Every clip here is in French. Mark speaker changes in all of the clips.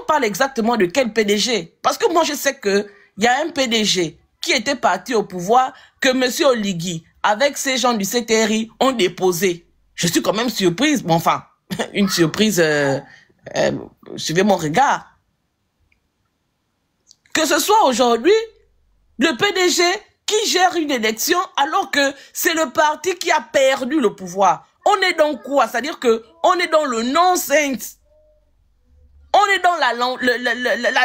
Speaker 1: on parle exactement de quel PDG? Parce que moi, je sais qu'il y a un PDG qui était parti au pouvoir que M. Oligui, avec ces gens du CTRI, ont déposé. Je suis quand même surprise. Bon, enfin, une surprise, suivez mon regard. Que ce soit aujourd'hui le PDG qui gère une élection alors que c'est le parti qui a perdu le pouvoir. On est dans quoi? C'est-à-dire que on est dans le nonsense. On est dans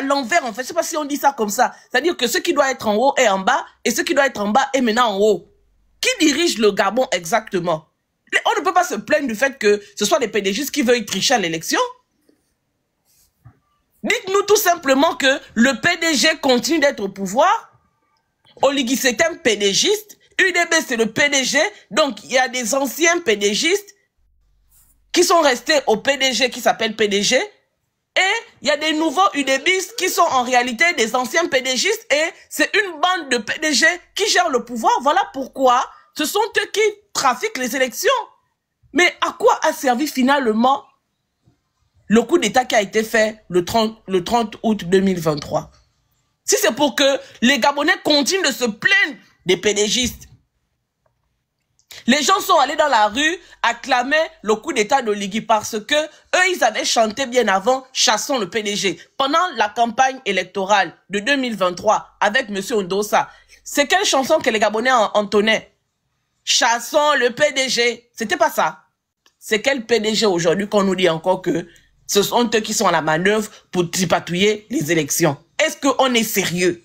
Speaker 1: l'envers, en fait. Je sais pas si on dit ça comme ça. C'est-à-dire que ce qui doit être en haut est en bas et ce qui doit être en bas est maintenant en haut. Qui dirige le Gabon exactement? On ne peut pas se plaindre du fait que ce soit les PDG qui veulent tricher à l'élection. Dites-nous tout simplement que le PDG continue d'être au pouvoir. Oligui, c'est un PDGiste. UDB, c'est le PDG. Donc, il y a des anciens PDGistes qui sont restés au PDG qui s'appelle PDG. Et il y a des nouveaux UDBistes qui sont en réalité des anciens PDGistes. Et c'est une bande de PDG qui gère le pouvoir. Voilà pourquoi ce sont eux qui trafiquent les élections. Mais à quoi a servi finalement le coup d'État qui a été fait le 30 août 2023? Si c'est pour que les Gabonais continuent de se plaindre des PDGistes. Les gens sont allés dans la rue acclamer le coup d'État d'Oligui parce que eux, ils avaient chanté bien avant « Chassons le PDG ». Pendant la campagne électorale de 2023 avec M. Ondossa, c'est quelle chanson que les Gabonais entonnaient? « Chassons le PDG ». C'était pas ça. C'est quel PDG aujourd'hui qu'on nous dit encore que ce sont eux qui sont à la manœuvre pour tripatouiller les élections? Est-ce qu'on est sérieux?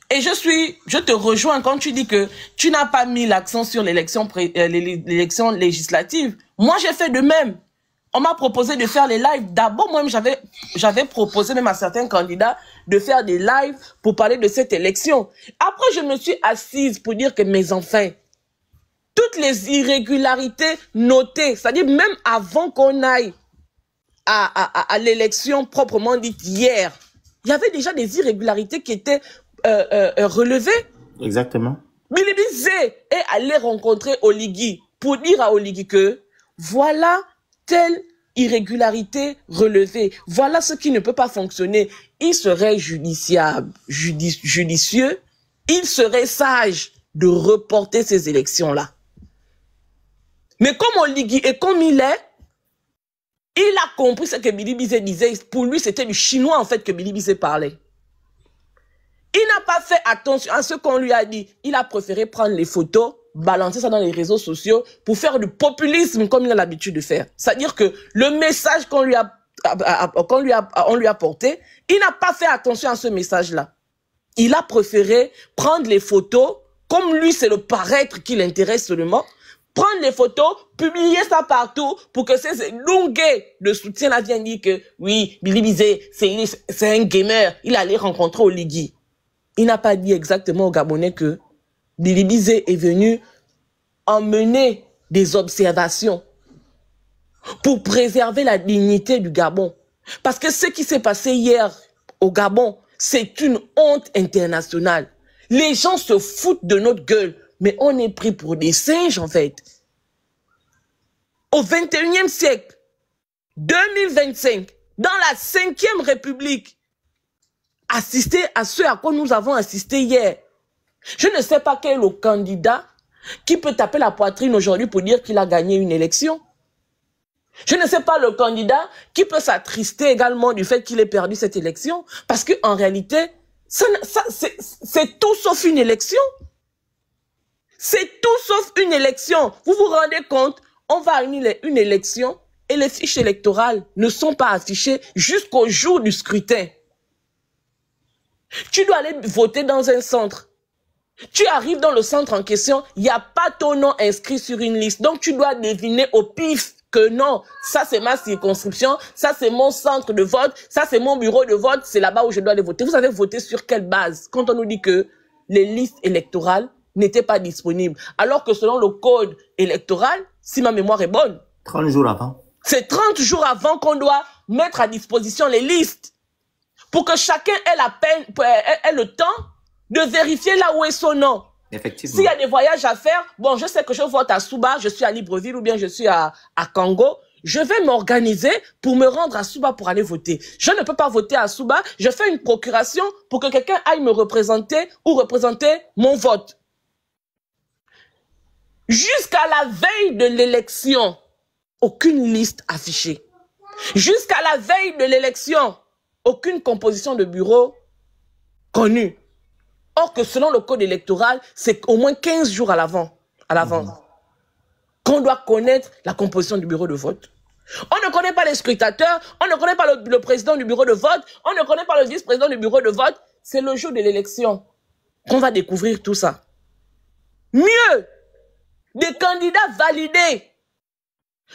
Speaker 1: Et je te rejoins quand tu dis que tu n'as pas mis l'accent sur l'élection législative. Moi, j'ai fait de même. On m'a proposé de faire les lives. D'abord, moi-même, j'avais proposé même à certains candidats de faire des lives pour parler de cette élection. Après, je me suis assise pour dire que mes enfants, toutes les irrégularités notées, c'est-à-dire même avant qu'on aille à l'élection proprement dite hier, il y avait déjà des irrégularités qui étaient relevées.
Speaker 2: Exactement.
Speaker 1: Bilibi Zé est allé rencontrer Oligui pour dire à Oligui que voilà telle irrégularité relevée, voilà ce qui ne peut pas fonctionner. Il serait judicieux, il serait sage de reporter ces élections-là. Mais comme Oligui est comme il est, il a compris ce que Bilibi Zé disait. Pour lui, c'était du chinois, en fait, que Bilibi Zé parlait. Il n'a pas fait attention à ce qu'on lui a dit. Il a préféré prendre les photos, balancer ça dans les réseaux sociaux pour faire du populisme comme il a l'habitude de faire. C'est-à-dire que le message qu'on lui a porté, il n'a pas fait attention à ce message-là. Il a préféré prendre les photos, comme lui, c'est le paraître qui l'intéresse seulement, prendre les photos, publier ça partout pour que ces longuets de soutien-là viennent dire que oui, Bilibi Zé, c'est un gamer, il allait rencontrer Oligui. Il n'a pas dit exactement aux Gabonais que Bilibi Zé est venu emmener des observations pour préserver la dignité du Gabon. Parce que ce qui s'est passé hier au Gabon, c'est une honte internationale. Les gens se foutent de notre gueule, mais on est pris pour des singes en fait. Au 21e siècle, 2025, dans la 5e République, assister à ce à quoi nous avons assisté hier. Je ne sais pas quel est le candidat qui peut taper la poitrine aujourd'hui pour dire qu'il a gagné une élection. Je ne sais pas le candidat qui peut s'attrister également du fait qu'il ait perdu cette élection. Parce qu'en réalité, c'est tout sauf une élection. C'est tout sauf une élection. Vous vous rendez compte, on va annuler une élection et les fiches électorales ne sont pas affichées jusqu'au jour du scrutin. Tu dois aller voter dans un centre. Tu arrives dans le centre en question, il n'y a pas ton nom inscrit sur une liste. Donc tu dois deviner au pif que non, ça c'est ma circonscription, ça c'est mon centre de vote, ça c'est mon bureau de vote, c'est là-bas où je dois aller voter. Vous avez voté sur quelle base quand on nous dit que les listes électorales n'étaient pas disponibles? Alors que selon le code électoral, si ma mémoire est bonne,
Speaker 2: 30 jours avant.
Speaker 1: C'est 30 jours avant qu'on doit mettre à disposition les listes. Pour que chacun ait le temps de vérifier là où est son nom.
Speaker 2: Effectivement.
Speaker 1: S'il y a des voyages à faire, bon, je sais que je vote à Souba, je suis à Libreville ou bien je suis à Congo, je vais m'organiser pour me rendre à Souba pour aller voter. Je ne peux pas voter à Souba, je fais une procuration pour que quelqu'un aille me représenter ou représenter mon vote. Jusqu'à la veille de l'élection, aucune liste affichée. Jusqu'à la veille de l'élection, aucune composition de bureau connue. Or que selon le code électoral, c'est au moins 15 jours à l'avance qu'on doit connaître la composition du bureau de vote. On ne connaît pas les scrutateurs, on ne connaît pas le président du bureau de vote, on ne connaît pas le vice-président du bureau de vote. C'est le jour de l'élection qu'on va découvrir tout ça. Mieux, des candidats validés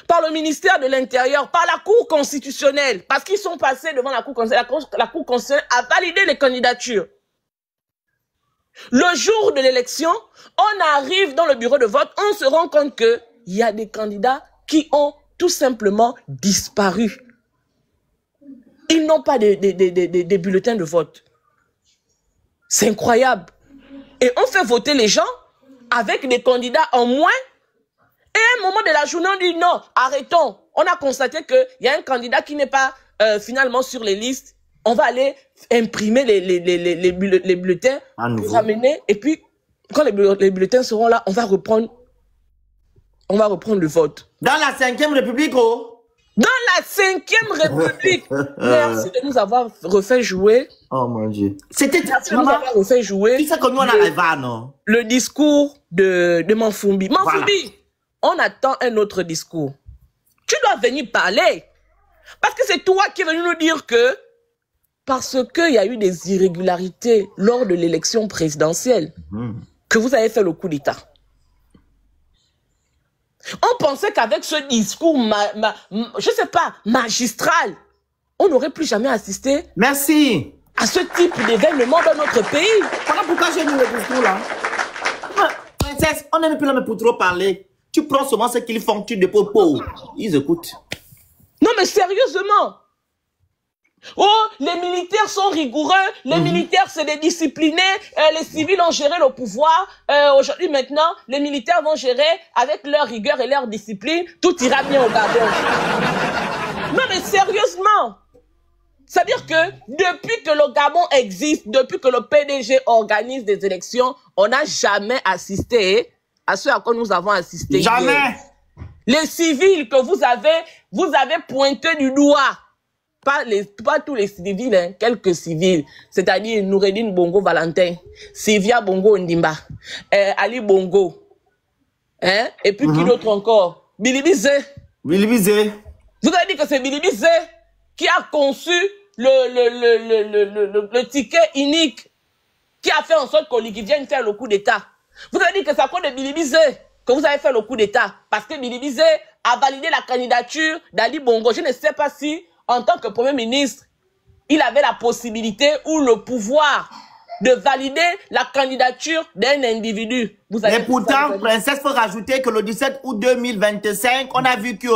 Speaker 1: par le ministère de l'Intérieur, par la Cour constitutionnelle, parce qu'ils sont passés devant la Cour constitutionnelle. La Cour constitutionnelle a validé les candidatures. Le jour de l'élection, on arrive dans le bureau de vote, on se rend compte qu'il y a des candidats qui ont tout simplement disparu. Ils n'ont pas des bulletins de vote. C'est incroyable. Et on fait voter les gens avec des candidats en moins. Et à un moment de la journée, on dit non, arrêtons. On a constaté qu'il y a un candidat qui n'est pas finalement sur les listes. On va aller imprimer les bulletins pour ramener. Et puis, quand les bulletins seront là, on va reprendre le vote.
Speaker 2: Dans la 5e République, oh.
Speaker 1: Dans la 5e République. Merci de nous avoir refait jouer.
Speaker 2: Oh mon Dieu. C'était
Speaker 1: Merci de nous avoir refait jouer.
Speaker 2: Qui c'est que nous on a les vannes?
Speaker 1: Le discours de Manfoumbi. Manfoumbi, on attend un autre discours. Tu dois venir parler. Parce que c'est toi qui es venu nous dire que parce qu'il y a eu des irrégularités lors de l'élection présidentielle, que vous avez fait le coup d'État. On pensait qu'avec ce discours, je sais pas, magistral, on n'aurait plus jamais assisté
Speaker 2: Merci.
Speaker 1: À ce type d'événement dans notre pays.
Speaker 2: Voilà pourquoi j'ai mis le discours là. Princesse, on n'est plus là pour trop parler. Tu prends seulement ce qu'ils font, tu déposes pauvre. Ils écoutent.
Speaker 1: Non mais sérieusement. Oh, les militaires sont rigoureux, les militaires c'est des disciplinés, les civils ont géré le pouvoir, aujourd'hui maintenant, les militaires vont gérer avec leur rigueur et leur discipline, tout ira bien au Gabon. Non mais sérieusement, c'est-à-dire que depuis que le Gabon existe, depuis que le PDG organise des élections, on n'a jamais assisté à ce à quoi nous avons assisté.
Speaker 2: Jamais.
Speaker 1: Hier. Les civils que vous avez pointé du doigt. Pas tous les civils, hein, quelques civils, c'est-à-dire Noureddin Bongo Valentin, Sylvia Bongo Ndimba, Ali Bongo, hein, et puis qui d'autre encore? Bilibi Zé.
Speaker 2: Bilibi Zé.
Speaker 1: Vous avez dit que c'est Bilibi Zé qui a conçu le ticket unique, qui a fait en sorte qu'Oligui vienne faire le coup d'État. Vous avez dit que c'est à cause de Bilibi Zé que vous avez fait le coup d'État, parce que Bilibi Zé a validé la candidature d'Ali Bongo. Je ne sais pas si en tant que Premier ministre, il avait la possibilité ou le pouvoir de valider la candidature d'un individu.
Speaker 2: Mais pourtant, Princesse, il faut rajouter que le 17 août 2025, on a vu que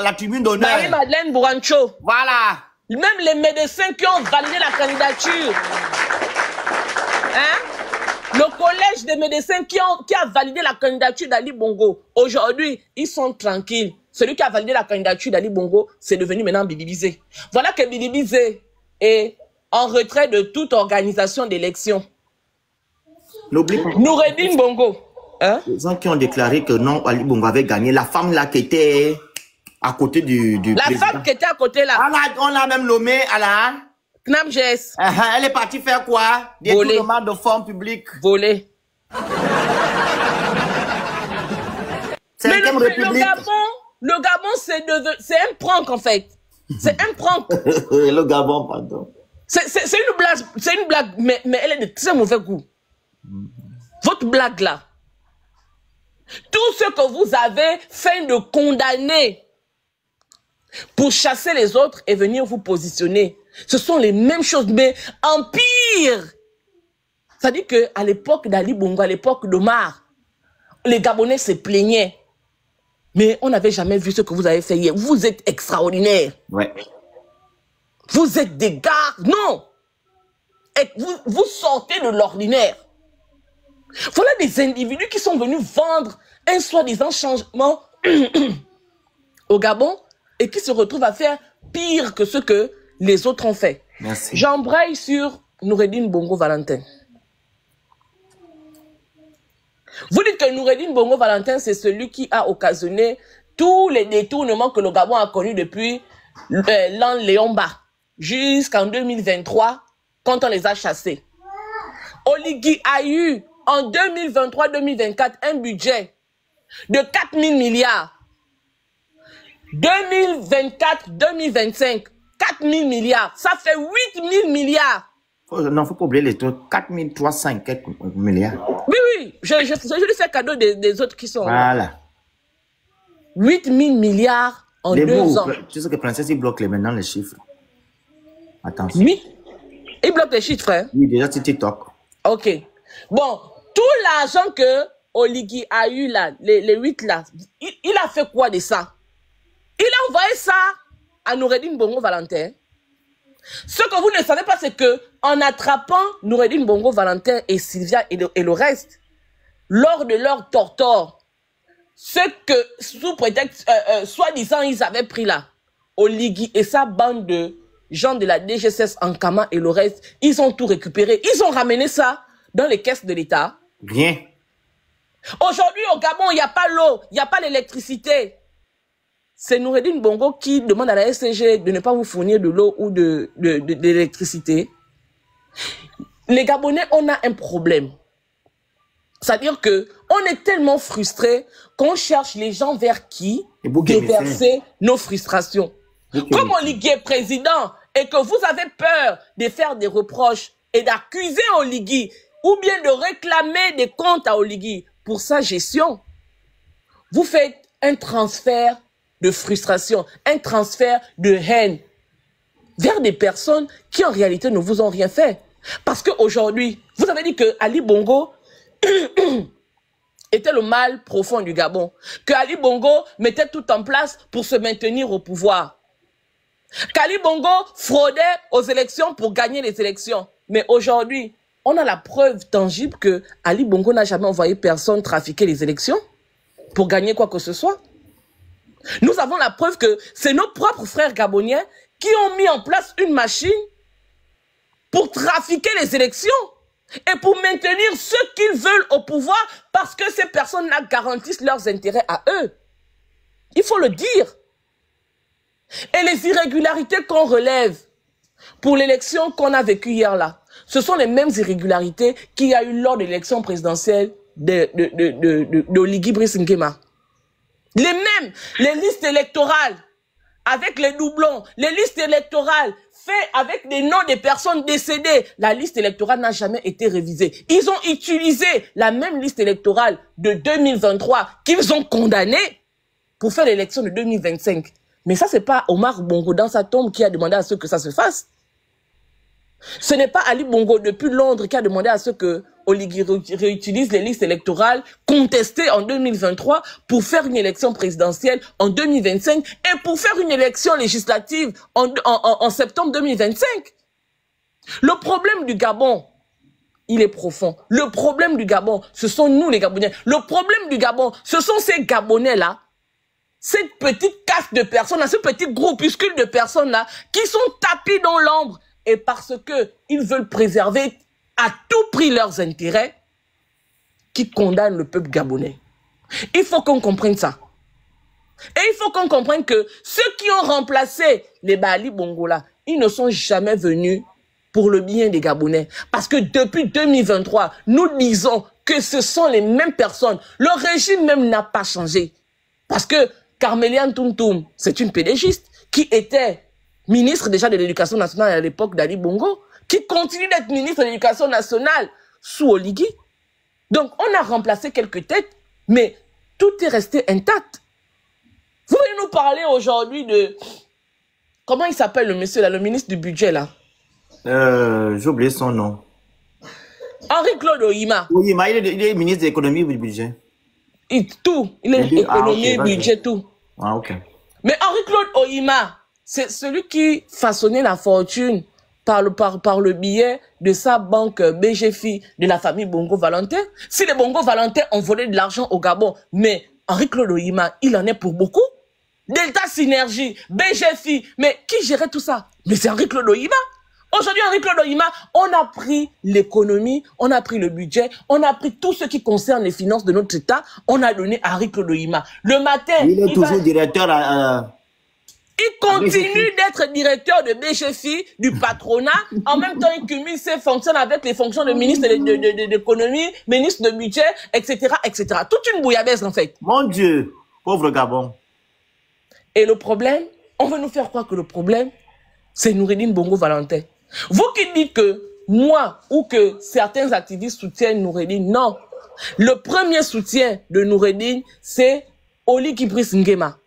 Speaker 2: la tribune d'honneur...
Speaker 1: Marie-Madeleine Bourancho.
Speaker 2: Voilà.
Speaker 1: Même les médecins qui ont validé la candidature. Hein? Le collège des médecins qui a validé la candidature d'Ali Bongo. Aujourd'hui, ils sont tranquilles. Celui qui a validé la candidature d'Ali Bongo, c'est devenu maintenant Bilibi Zé. Voilà que Bilibi Zé est en retrait de toute organisation d'élection.
Speaker 2: N'oublie pas.
Speaker 1: Noureddin Bongo. Hein?
Speaker 2: Les gens qui ont déclaré que non, Ali Bongo avait gagné. La femme là qui était à côté du président.
Speaker 1: Femme qui était à côté là.
Speaker 2: On l'a même nommée à la...
Speaker 1: Knamjes.
Speaker 2: Elle est partie faire quoi? Des tournements de fonds publics.
Speaker 1: Voler. Mais le Gabon, c'est un prank en fait. C'est un prank.
Speaker 2: Le Gabon, pardon.
Speaker 1: C'est une blague, mais elle est de très mauvais goût. Votre blague là. Tout ce que vous avez fait de condamner pour chasser les autres et venir vous positionner, ce sont les mêmes choses, mais en pire. C'est-à-dire qu'à l'époque d'Ali Bongo, à l'époque d'Omar, les Gabonais se plaignaient. Mais on n'avait jamais vu ce que vous avez fait hier. Vous êtes extraordinaire.
Speaker 2: Ouais.
Speaker 1: Vous êtes des gars. Non. Et vous sortez de l'ordinaire. Voilà des individus qui sont venus vendre un soi-disant changement au Gabon et qui se retrouvent à faire pire que ce que les autres ont fait.
Speaker 2: Merci.
Speaker 1: J'embraye sur Noureddine Bongo Valentin. Vous dites que Noureddine Bongo Valentin, c'est celui qui a occasionné tous les détournements que le Gabon a connus depuis l'an Léomba jusqu'en 2023, quand on les a chassés. Oligui a eu en 2023-2024 un budget de 4 000 milliards. 2024-2025, 4 000 milliards. Ça fait 8 000 milliards.
Speaker 2: Non, il ne faut pas oublier les trucs. 4 300 quelques milliards.
Speaker 1: Oui, oui. Je lui fais cadeau des autres qui sont
Speaker 2: voilà.
Speaker 1: Là. 8 000 milliards en
Speaker 2: les
Speaker 1: 2
Speaker 2: mots,
Speaker 1: ans.
Speaker 2: Tu sais que Princesse, il bloque maintenant les chiffres. Attention.
Speaker 1: Oui. Il bloque les chiffres, hein?
Speaker 2: Oui, déjà sur TikTok.
Speaker 1: Ok. Bon, tout l'argent que Oligui a eu là, les 8 là, il a fait quoi de ça? Il a envoyé ça à Noureddine Bongo Valentin. Ce que vous ne savez pas, c'est que en attrapant Noureddine Bongo Valentin et Sylvia et le reste, lors de leur torture, ce que, sous prétexte, soi-disant, ils avaient pris là, Oligui et sa bande de gens de la DGSS en Kama et le reste, ils ont tout récupéré. Ils ont ramené ça dans les caisses de l'État.
Speaker 2: Rien.
Speaker 1: Aujourd'hui, au Gabon, il n'y a pas l'eau, il n'y a pas l'électricité. C'est Noureddine Bongo qui demande à la SCG de ne pas vous fournir de l'eau ou de l'électricité. Les Gabonais, on a un problème. C'est-à-dire que on est tellement frustrés qu'on cherche les gens vers qui déverser nos frustrations. Comme Oligui est président et que vous avez peur de faire des reproches et d'accuser Oligui ou bien de réclamer des comptes à Oligui pour sa gestion, vous faites un transfert de frustration, un transfert de haine vers des personnes qui en réalité ne vous ont rien fait. Parce qu'aujourd'hui, vous avez dit que Ali Bongo était le mal profond du Gabon, que Ali Bongo mettait tout en place pour se maintenir au pouvoir, qu'Ali Bongo fraudait aux élections pour gagner les élections. Mais aujourd'hui, on a la preuve tangible que Ali Bongo n'a jamais envoyé personne trafiquer les élections pour gagner quoi que ce soit. Nous avons la preuve que c'est nos propres frères gaboniens qui ont mis en place une machine pour trafiquer les élections et pour maintenir ceux qu'ils veulent au pouvoir parce que ces personnes-là garantissent leurs intérêts à eux. Il faut le dire. Et les irrégularités qu'on relève pour l'élection qu'on a vécue hier là, ce sont les mêmes irrégularités qu'il y a eu lors de l'élection présidentielle d'Oligui Brice Nguema. Les mêmes, les listes électorales avec les doublons, les listes électorales faites avec des noms des personnes décédées. La liste électorale n'a jamais été révisée. Ils ont utilisé la même liste électorale de 2023 qu'ils ont condamnée pour faire l'élection de 2025. Mais ça, c'est pas Omar Bongo dans sa tombe qui a demandé à ce que ça se fasse. Ce n'est pas Ali Bongo depuis Londres qui a demandé à ce que Oligui réutilise les listes électorales contestées en 2023 pour faire une élection présidentielle en 2025 et pour faire une élection législative en septembre 2025. Le problème du Gabon, il est profond. Le problème du Gabon, ce sont nous les Gabonais. Le problème du Gabon, ce sont ces Gabonais-là, cette petite caste de personnes, ce petit groupuscule de personnes-là qui sont tapis dans l'ombre et parce qu'ils veulent préserver à tout prix leurs intérêts, qui condamnent le peuple gabonais. Il faut qu'on comprenne ça. Et il faut qu'on comprenne que ceux qui ont remplacé les Bali Bongola, ils ne sont jamais venus pour le bien des Gabonais. Parce que depuis 2023, nous disons que ce sont les mêmes personnes. Le régime même n'a pas changé. Parce que Carméliane Toumtoum, c'est une pédégiste qui était ministre déjà de l'Éducation nationale à l'époque d'Ali Bongo, qui continue d'être ministre de l'Éducation nationale sous Oligui. Donc, on a remplacé quelques têtes, mais tout est resté intact. Vous voulez nous parler aujourd'hui de... Comment il s'appelle le monsieur là, le ministre du budget là?
Speaker 2: J'ai oublié son nom.
Speaker 1: Henri-Claude Ohima.
Speaker 2: Ohima, il est ministre de l'économie et du budget.
Speaker 1: Tout. Il est économie, budget, tout.
Speaker 2: Ah, ok.
Speaker 1: Mais Henri-Claude Ohima, c'est celui qui façonnait la fortune par le biais de sa banque BGFI de la famille Bongo Valentin. Si les Bongo Valentin ont volé de l'argent au Gabon, mais Henri-Claude Ohima, il en est pour beaucoup. Delta Synergie, BGFI. Mais qui gérait tout ça? Mais c'est Henri-Claude Ohima. Aujourd'hui, Henri-Claude Ohima, on a pris l'économie, on a pris le budget, on a pris tout ce qui concerne les finances de notre État, on a donné à Henri-Claude Ohima. Le matin,
Speaker 2: il est toujours directeur à...
Speaker 1: Il continue d'être directeur de BGFI, du patronat. En même temps, il cumule ses fonctions avec les fonctions de ministre de l'économie, ministre de budget, etc., etc. Toute une bouillabaisse, en fait.
Speaker 2: Mon Dieu, pauvre Gabon.
Speaker 1: Et le problème, on veut nous faire croire que le problème, c'est Noureddine Bongo Valentin. Vous qui dites que moi ou que certains activistes soutiennent Noureddine, non. Le premier soutien de Noureddine, c'est Oli Kibris Nguema.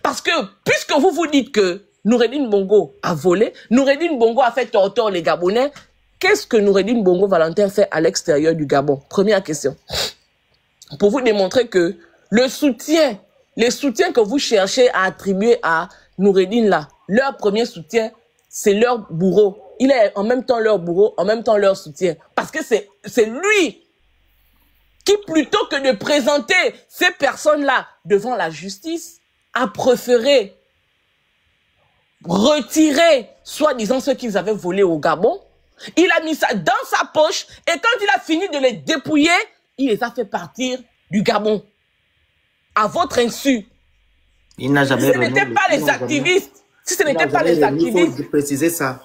Speaker 1: Parce que, puisque vous vous dites que Noureddine Bongo a volé, Noureddine Bongo a fait tort les Gabonais, qu'est-ce que Noureddine Bongo Valentin fait à l'extérieur du Gabon? Première question. Pour vous démontrer que les soutiens que vous cherchez à attribuer à Noureddine là, leur premier soutien, c'est leur bourreau. Il est en même temps leur bourreau, en même temps leur soutien. Parce que c'est lui qui, plutôt que de présenter ces personnes-là devant la justice, a préféré retirer, soi-disant, ceux qu'ils avaient volés au Gabon. Il a mis ça dans sa poche et quand il a fini de les dépouiller, il les a fait partir du Gabon. À votre insu.
Speaker 2: Il n'a jamais...
Speaker 1: Si ce n'était pas les activistes, si ce n'était pas les activistes...
Speaker 2: Il faut préciser ça.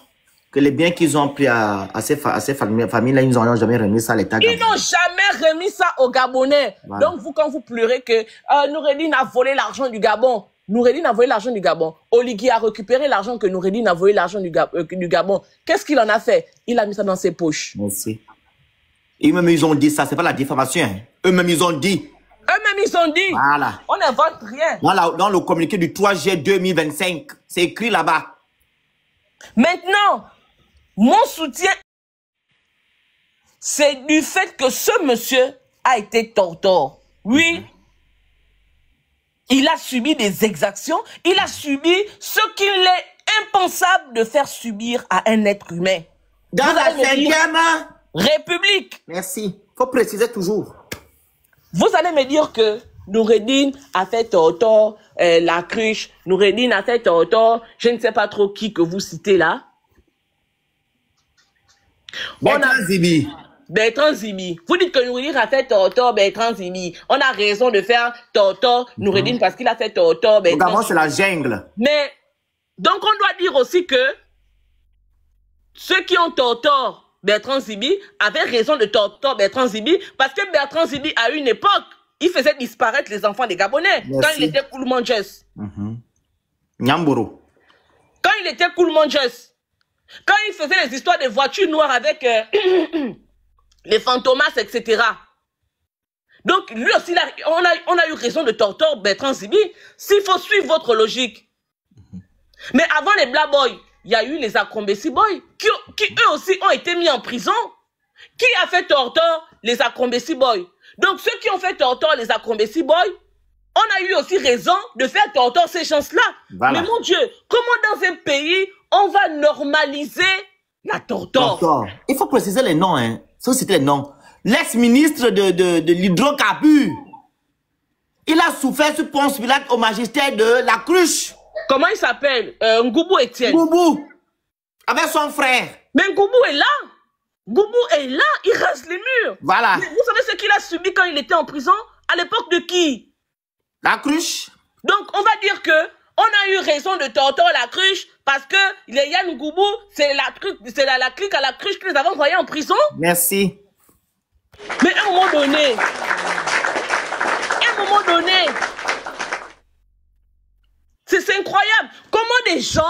Speaker 2: Que les biens qu'ils ont pris à ces familles-là, ils n'ont jamais remis ça à l'État gabonais.
Speaker 1: Ils n'ont jamais remis ça aux Gabonais. Voilà. Donc, vous, quand vous pleurez que Noureddine a volé l'argent du Gabon, Noureddine a volé l'argent du Gabon, Oligui a récupéré l'argent que Noureddine a volé l'argent du Gabon, qu'est-ce qu'il en a fait? Il a mis ça dans ses poches.
Speaker 2: Merci. Eux-mêmes, ils ont dit ça, c'est pas la diffamation. Hein. Eux-mêmes, ils ont dit.
Speaker 1: Eux-mêmes, ils ont dit.
Speaker 2: Voilà.
Speaker 1: On n'invente rien.
Speaker 2: Voilà, dans le communiqué du 3 juillet 2025, c'est écrit là-bas. Maintenant,
Speaker 1: mon soutien, c'est du fait que ce monsieur a été torteur. Oui, il a subi des exactions, il a subi ce qu'il est impensable de faire subir à un être humain.
Speaker 2: Dans la 5e
Speaker 1: République.
Speaker 2: Merci, il faut préciser toujours.
Speaker 1: Vous allez me dire que Noureddine a fait torteur, la cruche, Noureddine a fait torteur, je ne sais pas trop qui que vous citez là. Bertrand Zibi. Vous dites que Noureddine a fait torteur Bertrand Zibi. On a raison de faire torteur Noureddine parce qu'il a fait torteur Bertrand Zibi.
Speaker 2: C'est la jungle.
Speaker 1: Mais, donc on doit dire aussi que ceux qui ont torteur Bertrand Zibi avaient raison de torteur Bertrand Zibi parce que Bertrand Zibi, à une époque, il faisait disparaître les enfants des Gabonais. Merci. Quand il était Cool Manges.
Speaker 2: Nyamboro.
Speaker 1: Quand il était Cool Manges. Quand il faisait les histoires de voitures noires avec les fantomas, etc. Donc, lui aussi, on a eu raison de torteur Bertrand Zibi. S'il faut suivre votre logique. Mais avant les Black Boys, il y a eu les Acrombessi Boys qui eux aussi ont été mis en prison. Qui a fait torteur les Acrombessi Boys? Donc, ceux qui ont fait torteur les Acrombessi Boys, on a eu aussi raison de faire torteur ces gens-là. Voilà. Mais mon Dieu, comment dans un pays, on va normaliser la torture?
Speaker 2: Il faut préciser les noms, hein. Ça, c'était les noms. L'ex-ministre de l'hydrocarbure, il a souffert sur Ponce Pilate au magistère de la cruche.
Speaker 1: Comment il s'appelle? Ngoubou Etienne.
Speaker 2: Ngoubou, avec son frère.
Speaker 1: Mais Ngoubou est là. Ngoubou est là, il rase les murs.
Speaker 2: Voilà.
Speaker 1: Mais vous savez ce qu'il a subi quand il était en prison? À l'époque de qui?
Speaker 2: La cruche.
Speaker 1: Donc, on va dire que on a eu raison de torturer la cruche parce que les Yann Ngoubou, c'est la clique à la cruche que nous avons envoyé en prison.
Speaker 2: Merci.
Speaker 1: Mais à un moment donné, c'est incroyable. Comment des gens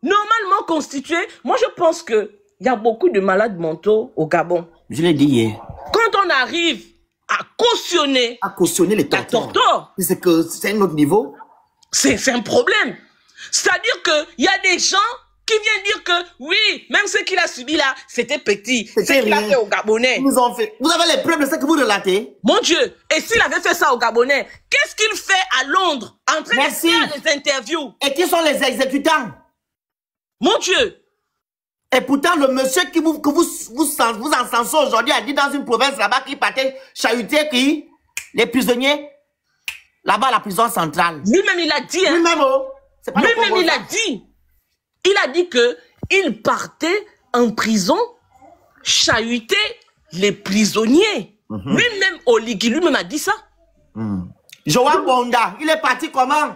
Speaker 1: normalement constitués, moi je pense que il y a beaucoup de malades mentaux au Gabon.
Speaker 2: Je l'ai dit hier.
Speaker 1: Quand on arrive à cautionner
Speaker 2: les tortures, c'est que c'est un autre niveau.
Speaker 1: C'est un problème. C'est-à-dire qu'il y a des gens qui viennent dire que oui, même ce qu'il a subi là, c'était petit. C'est ce qu'il a fait aux Gabonais.
Speaker 2: Vous avez les preuves de ce que vous relatez?
Speaker 1: Mon Dieu, et s'il avait fait ça aux Gabonais, qu'est-ce qu'il fait à Londres en train de faire des interviews?
Speaker 2: Et qui sont les exécutants?
Speaker 1: Mon Dieu.
Speaker 2: Et pourtant, le monsieur que vous encensez aujourd'hui a dit dans une province là-bas qui partait chahuter les prisonniers là-bas à la prison centrale.
Speaker 1: Lui-même, il a dit. Hein?
Speaker 2: Lui-même, oh. C'est pas
Speaker 1: Lui-même, il a dit que il partait en prison chahuter les prisonniers. Lui-même, Oligui, lui-même a dit ça.
Speaker 2: Joan Bonda, il est parti comment?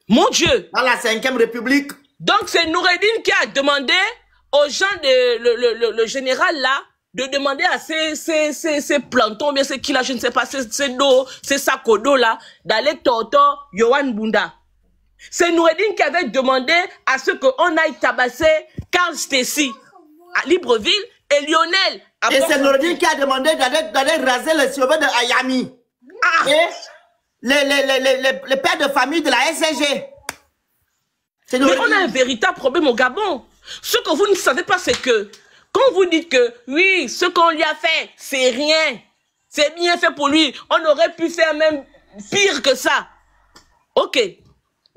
Speaker 1: Mon Dieu.
Speaker 2: Dans la 5e République.
Speaker 1: Donc, c'est Noureddine qui a demandé aux gens, le général là, de demander à ces plantons, bien c'est qui là, je ne sais pas, ces sacs d'eau là, d'aller tortor Yohan Bunda. C'est Noureddine qui avait demandé à ce qu'on aille tabasser Carl Stacey à Libreville et Lionel.
Speaker 2: Et c'est Noureddine qui a demandé d'aller raser les cheveux de Ayami. Et les pères de famille de la SCG.
Speaker 1: Mais on a un véritable problème au Gabon. Ce que vous ne savez pas, c'est que quand vous dites que oui, ce qu'on lui a fait, c'est rien, c'est bien fait pour lui, on aurait pu faire même pire que ça. Ok.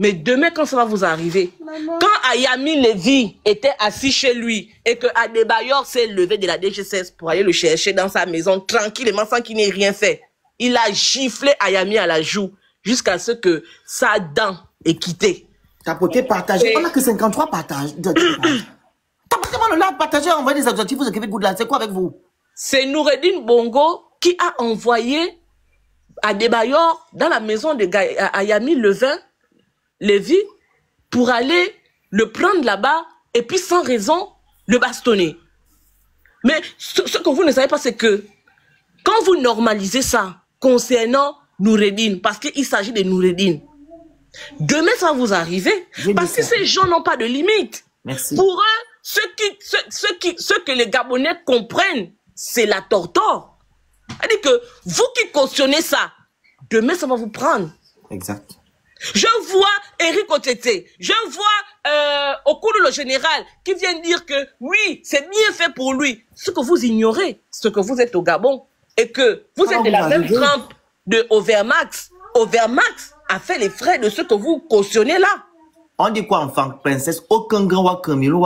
Speaker 1: Mais demain, quand ça va vous arriver, quand Ayami Lévy était assis chez lui et que Adebayor s'est levé de la DGSS pour aller le chercher dans sa maison tranquillement sans qu'il n'ait rien fait, il a giflé Ayami à la joue jusqu'à ce que sa dent ait quitté.
Speaker 2: Tapoter, partager. On n'a que 53 partages. Tapoter, on a partagé, envoyé des objectifs, vous écrivez Goudla. C'est quoi avec vous?
Speaker 1: C'est Noureddine Bongo qui a envoyé Adebayor dans la maison de Ayami Lévy pour aller le prendre là-bas et puis sans raison le bastonner. Mais ce que vous ne savez pas, c'est que quand vous normalisez ça concernant Noureddine, parce qu'il s'agit de Noureddine, demain ça va vous arriver, parce que ces gens n'ont pas de limite.
Speaker 2: Merci.
Speaker 1: Pour eux, ce que les Gabonais comprennent, c'est la torture. C'est-à-dire que vous qui cautionnez ça, demain ça va vous prendre.
Speaker 2: Exact.
Speaker 1: Je vois Eric Otete, je vois Okulu le général qui vient dire que oui, c'est bien fait pour lui. Ce que vous ignorez, ce que vous êtes au Gabon et que vous êtes de la même trempe de Overmax. Overmax a fait les frais de ce que vous cautionnez là.
Speaker 2: On dit quoi, enfant, princesse? Aucun grand wakamilo,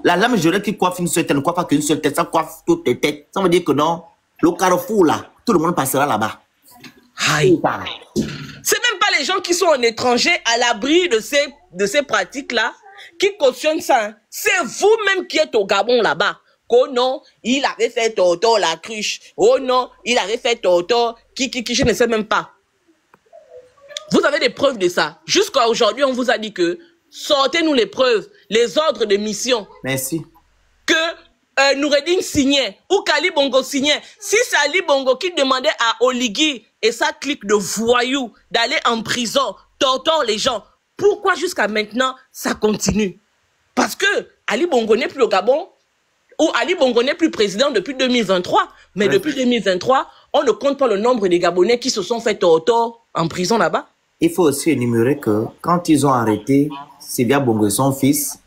Speaker 2: la lame jurée qui coiffe une seule tête ne coiffe pas qu'une seule tête, ça coiffe toutes les têtes. Ça veut dire que non, le carrefour là, tout le monde passera là-bas.
Speaker 1: Aïe. C'est même pas les gens qui sont en étranger à l'abri de ces pratiques-là qui cautionnent ça. Hein. C'est vous-même qui êtes au Gabon là-bas. Oh non, il avait fait tortor la cruche. Oh non, il avait fait tortor qui, je ne sais même pas. Vous avez des preuves de ça. Jusqu'à aujourd'hui, on vous a dit que sortez-nous les preuves, les ordres de mission.
Speaker 2: Merci.
Speaker 1: Que Noureddine signait ou qu'Ali Bongo signait. Si c'est Ali Bongo qui demandait à Oligui et sa clique de voyous d'aller en prison, torture les gens, pourquoi jusqu'à maintenant ça continue? Parce que Ali Bongo n'est plus au Gabon ou Ali Bongo n'est plus président depuis 2023. Mais depuis 2023, on ne compte pas le nombre de Gabonais qui se sont fait torture en prison là-bas.
Speaker 2: Il faut aussi énumérer que quand ils ont arrêté Sylvia Bongo et son fils,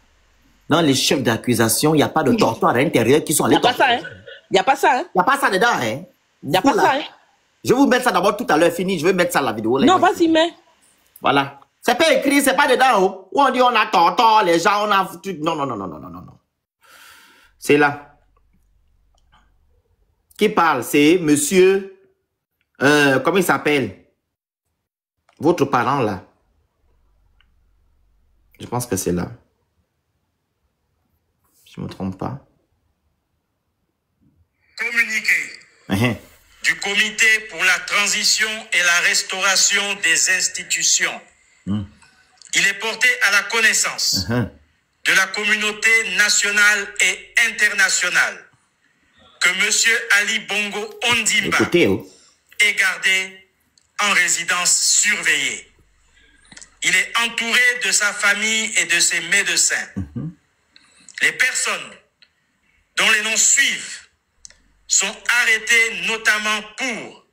Speaker 2: dans les chefs d'accusation, il n'y a pas de torture à l'intérieur qui sont allés torturer.
Speaker 1: Il n'y a pas ça, hein?
Speaker 2: Il n'y a pas ça dedans, hein?
Speaker 1: Il n'y a pas ça, hein?
Speaker 2: Je vais vous mettre ça d'abord tout à l'heure, fini. Je vais mettre ça à la vidéo.
Speaker 1: Non, vas-y, mais.
Speaker 2: Voilà. C'est pas écrit, c'est pas dedans, oh. Où on dit on a torture, les gens, on a... Non, non, non, non, non, non, non. C'est là. Qui parle? C'est monsieur... comment il s'appelle? Votre parent, là. Je pense que c'est là. Je ne me trompe pas.
Speaker 3: Communiqué du Comité pour la transition et la restauration des institutions. Il est porté à la connaissance de la communauté nationale et internationale que M. Ali Bongo Ondimba est gardé en résidence surveillée. Il est entouré de sa famille et de ses médecins. Les personnes dont les noms suivent sont arrêtées notamment pour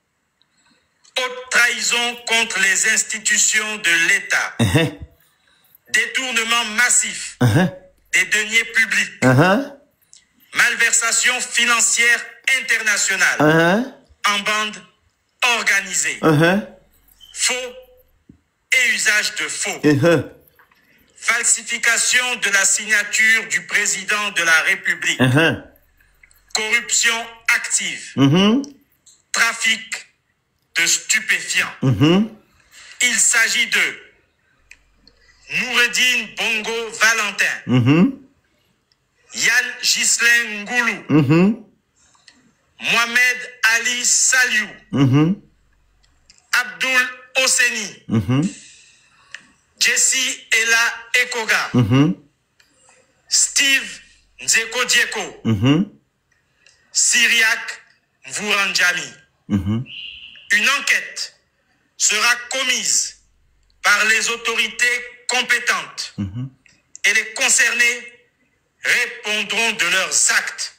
Speaker 3: haute trahison contre les institutions de l'État, détournement massif des deniers publics, malversation financière internationale en bande organisée, faux et usage de faux, falsification de la signature du président de la République, corruption active, trafic de stupéfiants. Il s'agit de Noureddin Bongo Valentin, Yann Ghislain Ngoulou, Mohamed Ali Saliou, Abdul Hosseini, Jessie Ella Ekoga, Steve Nzeko Dieko, Syriac Mvouranjami. Une enquête sera commise par les autorités compétentes et les concernés répondront de leurs actes.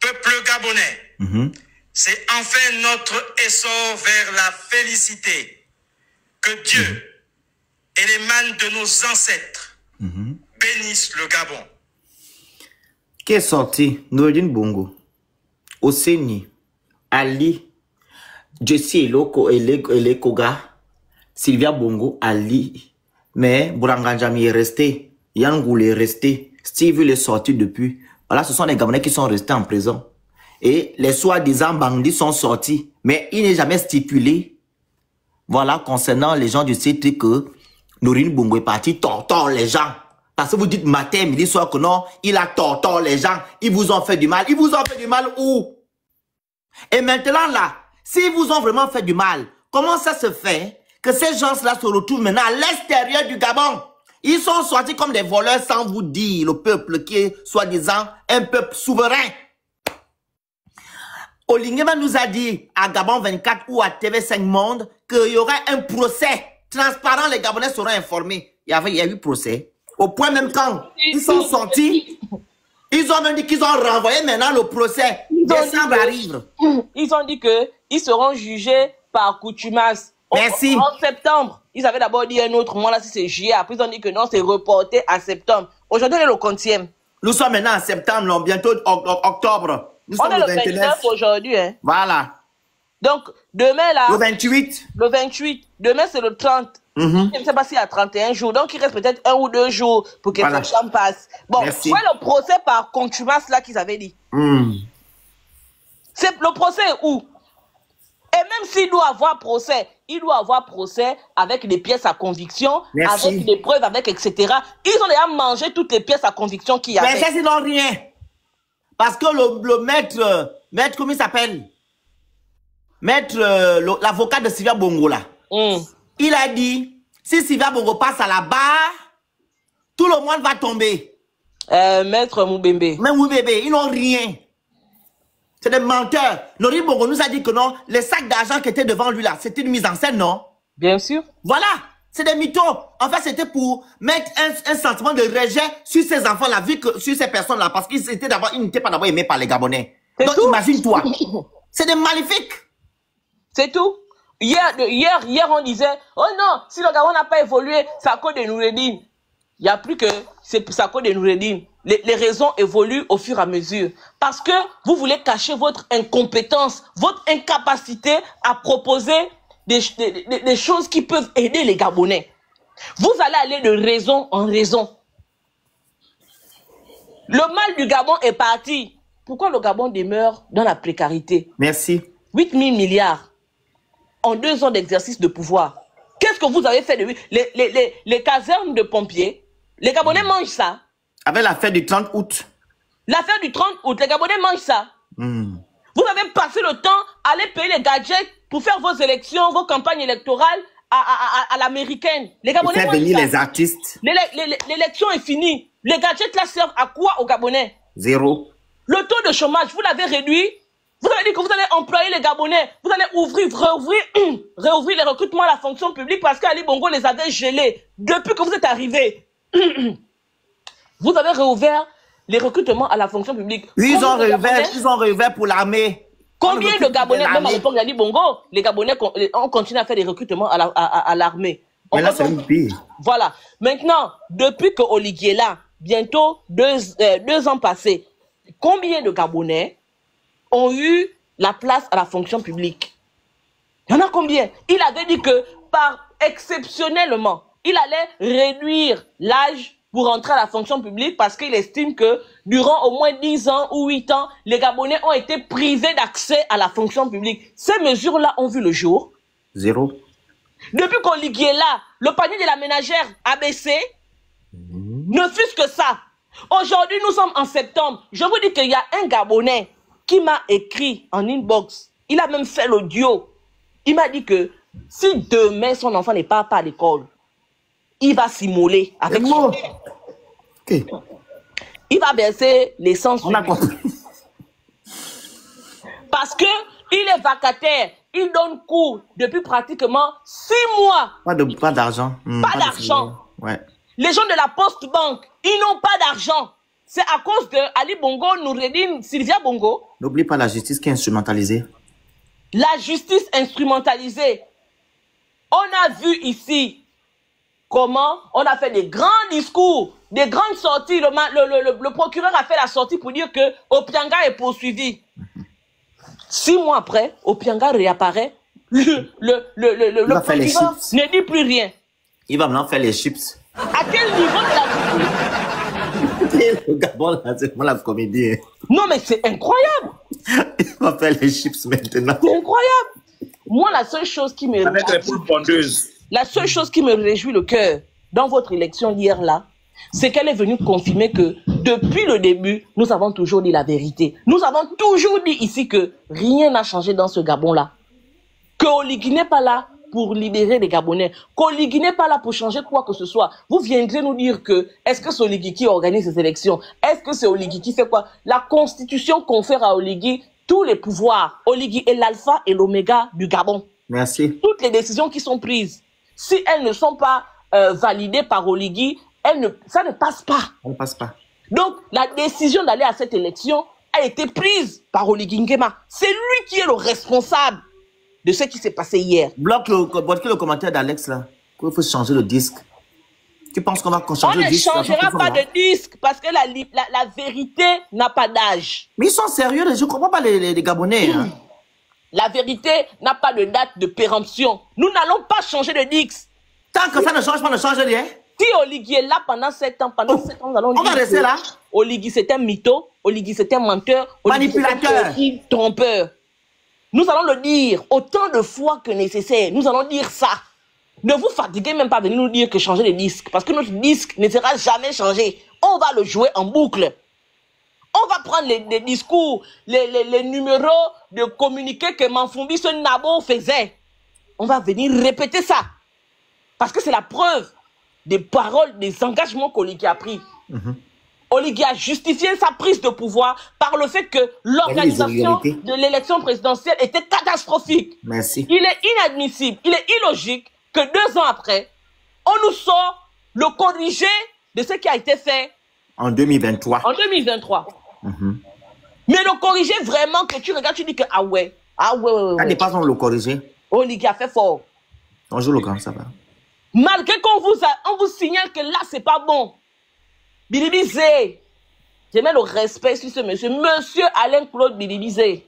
Speaker 3: Peuple gabonais, c'est enfin notre essor vers la félicité. Que Dieu et les mains de nos ancêtres bénissent le Gabon.
Speaker 2: Qui est sorti? Noureddin Bongo, Hosseini, Ali, Jessie Elekoga, Sylvia Bongo, Ali, mais Mvouranjami est resté, Yann Ngoulou est resté, Steve est sorti depuis. Voilà, ce sont les Gabonais qui sont restés en prison. Et les soi-disant bandits sont sortis. Mais il n'est jamais stipulé, voilà, concernant les gens du CT que Noureddin Bongo est parti tortore les gens. Parce que vous dites matin, midi, soir que non, il a tortore les gens. Ils vous ont fait du mal. Ils vous ont fait du mal où? Et maintenant là, s'ils vous ont vraiment fait du mal, comment ça se fait que ces gens-là se retrouvent maintenant à l'extérieur du Gabon? Ils sont sortis comme des voleurs sans vous dire, le peuple qui est soi-disant un peuple souverain. Olingema nous a dit à Gabon 24 ou à TV5 Monde qu'il y aurait un procès transparent, les Gabonais seront informés. Il y a eu procès. Au point même quand ils sont sortis, ils ont même dit qu'ils ont renvoyé maintenant le procès. Décembre arrive.
Speaker 1: Ils ont dit qu'ils seront jugés par coutumas.
Speaker 2: Merci.
Speaker 1: En septembre, ils avaient d'abord dit un autre mois, là, si c'est juillet. Après, ils ont dit que non, c'est reporté à septembre. Aujourd'hui, on est le 50e.
Speaker 2: Nous sommes maintenant en septembre, non, bientôt octobre. Nous
Speaker 1: on
Speaker 2: sommes
Speaker 1: est le
Speaker 2: 29
Speaker 1: aujourd'hui. Hein.
Speaker 2: Voilà.
Speaker 1: Donc, demain, là.
Speaker 2: Le 28.
Speaker 1: Le 28. Demain, c'est le 30. Je ne sais pas s'il y a 31 jours. Donc, il reste peut-être 1 ou 2 jours pour que cette chambre passe. Bon, c'est le procès par contumace, là, qu'ils avaient dit. C'est le procès où? Et même s'il doit avoir procès, il doit avoir procès avec des pièces à conviction, avec des preuves, avec etc. Ils ont déjà mangé toutes les pièces à conviction qu'il y avait.
Speaker 2: Mais ça, ils n'ont rien. Parce que le maître, comment il s'appelle? Maître, l'avocat de Sylvia Bongo, là. Il a dit, si Sylvia Bongo passe à la barre, tout le monde va tomber.
Speaker 1: Maître Moubembe.
Speaker 2: Mais Moubembe, ils n'ont rien. C'est des menteurs. Noureddin Bongo nous a dit que non, les sacs d'argent qui étaient devant lui là, c'était une mise en scène, non?
Speaker 1: Bien sûr.
Speaker 2: Voilà, c'est des mythos. En fait, c'était pour mettre un sentiment de rejet sur ces enfants-là, vu que sur ces personnes-là, parce qu'ils n'étaient pas d'abord aimés par les Gabonais. Donc imagine-toi, c'est des maléfiques.
Speaker 1: C'est tout. Hier, on disait, oh non, si le Gabon n'a pas évolué, c'est à cause de Noureddin. Il n'y a plus que c'est à cause de Noureddin. Les raisons évoluent au fur et à mesure. Parce que vous voulez cacher votre incompétence, votre incapacité à proposer des choses qui peuvent aider les Gabonais. Vous allez aller de raison en raison. Le mal du Gabon est parti. Pourquoi le Gabon demeure dans la précarité?
Speaker 2: Merci.
Speaker 1: 8 000 milliards en 2 ans d'exercice de pouvoir. Qu'est-ce que vous avez fait de lui? Les casernes de pompiers, les Gabonais mangent ça.
Speaker 2: Avec l'affaire du 30 août.
Speaker 1: L'affaire du 30 août, les Gabonais mangent ça. Vous avez passé le temps à aller payer les gadgets pour faire vos élections, vos campagnes électorales à l'américaine. Les Gabonais mangent
Speaker 2: venir
Speaker 1: ça.
Speaker 2: Les artistes.
Speaker 1: L'élection est finie. Les gadgets là servent à quoi aux Gabonais?
Speaker 2: 0.
Speaker 1: Le taux de chômage, vous l'avez réduit. Vous avez dit que vous allez employer les Gabonais. Vous allez réouvrir les recrutements à la fonction publique parce qu'Ali Bongo les avait gelés. Depuis que vous êtes arrivés, vous avez réouvert les recrutements à la fonction publique.
Speaker 2: Oui, ils ont réouvert pour l'armée.
Speaker 1: Combien de Gabonais, même à l'époque d'Ali Bongo, les Gabonais ont continué à faire des recrutements à l'armée.
Speaker 2: Mais là, c'est une pire.
Speaker 1: Voilà. Maintenant, depuis que Oliguier est là, bientôt 2 ans passés, combien de Gabonais ont eu la place à la fonction publique? Il y en a combien? Il avait dit que exceptionnellement, il allait réduire l'âge pour entrer à la fonction publique parce qu'il estime que durant au moins 10 ans ou 8 ans, les Gabonais ont été privés d'accès à la fonction publique. Ces mesures-là ont vu le jour.
Speaker 2: 0.
Speaker 1: Depuis qu'Oligui est là, le panier de la ménagère a baissé. Ne fût-ce que ça. Aujourd'hui, nous sommes en septembre. Je vous dis qu'il y a un Gabonais qui m'a écrit en inbox. Il a même fait l'audio. Il m'a dit que si demain son enfant n'est pas à l'école, il va s'immoler avec son...
Speaker 2: Ok.
Speaker 1: Il va verser l'essence.
Speaker 2: On a compris.
Speaker 1: Parce que il est vacataire. Il donne cours depuis pratiquement 6 mois.
Speaker 2: Pas d'argent.
Speaker 1: Pas d'argent.
Speaker 2: Ouais.
Speaker 1: Les gens de la Poste Banque, ils n'ont pas d'argent. C'est à cause de Ali Bongo, Noureddine, Sylvia Bongo.
Speaker 2: N'oublie pas la justice qui est instrumentalisée.
Speaker 1: La justice instrumentalisée. On a vu ici comment on a fait des grands discours, des grandes sorties. Le procureur a fait la sortie pour dire que Opianga est poursuivi. 6 mois après, Opianga réapparaît. Le procureur ne dit plus rien.
Speaker 2: Il va maintenant faire les chips.
Speaker 1: À quel niveau de la justice?
Speaker 2: Le Gabon, là, c'est vraiment la comédie.
Speaker 1: Non, mais c'est incroyable.
Speaker 2: Il va faire les chips maintenant.
Speaker 1: C'est incroyable. Moi, la seule chose qui me...
Speaker 3: Avec les poules pondeuses.
Speaker 1: La seule chose qui me réjouit le cœur dans votre élection d'hier là, c'est qu'elle est venue confirmer que depuis le début, nous avons toujours dit la vérité. Nous avons toujours dit ici que rien n'a changé dans ce Gabon-là. Que Oligui n'est pas là pour libérer les Gabonais. Qu'Oligui n'est pas là pour changer quoi que ce soit. Vous viendrez nous dire que est-ce que c'est Oligui qui organise ces élections? Est-ce que c'est Oligui qui fait quoi? La Constitution confère à Oligui tous les pouvoirs. Oligui est l'alpha et l'oméga du Gabon.
Speaker 2: Merci.
Speaker 1: Toutes les décisions qui sont prises, si elles ne sont pas validées par Oligui, ça ne passe pas.
Speaker 2: On ne passe pas.
Speaker 1: Donc, la décision d'aller à cette élection a été prise par Oligui Nguema. C'est lui qui est le responsable de ce qui s'est passé hier.
Speaker 2: Bloque le commentaire d'Alex là. Il faut changer le disque. Tu penses qu'on va changer le disque?
Speaker 1: On ne changera pas de disque parce que la vérité n'a pas d'âge.
Speaker 2: Mais ils sont sérieux, je ne comprends pas les Gabonais. Hein.
Speaker 1: La vérité n'a pas de date de péremption. Nous n'allons pas changer de disque.
Speaker 2: Tant que ça ne change pas, ne change rien.
Speaker 1: Si Oligui est là pendant 7 ans, nous allons dire
Speaker 2: on va rester là.
Speaker 1: Oligui c'est un mytho, Oligui c'est un menteur,
Speaker 2: manipulateur,
Speaker 1: trompeur. Nous allons le dire autant de fois que nécessaire. Nous allons dire ça. Ne vous fatiguez même pas de nous dire que changer les disques. Parce que notre disque ne sera jamais changé. On va le jouer en boucle. On va prendre les discours, les numéros de communiqué que Manfumbi, ce nabo faisait. On va venir répéter ça. Parce que c'est la preuve des paroles, des engagements qu'Oligui a pris. Oligui a justifié sa prise de pouvoir par le fait que l'organisation de l'élection présidentielle était catastrophique.
Speaker 2: Merci.
Speaker 1: Il est inadmissible, il est illogique que 2 ans après, on nous sort le corrigé de ce qui a été fait
Speaker 2: en 2023.
Speaker 1: En 2023. Mais le corrigé vraiment que tu regardes, tu dis que ah ouais.
Speaker 2: Ça dépasse le corrigé.
Speaker 1: Oligui a fait fort.
Speaker 2: Bonjour le grand, ça va.
Speaker 1: Malgré qu'on vous signale que là, c'est pas bon. Bilibizé. Je mets le respect sur ce monsieur. Monsieur Alain-Claude Bilibizé.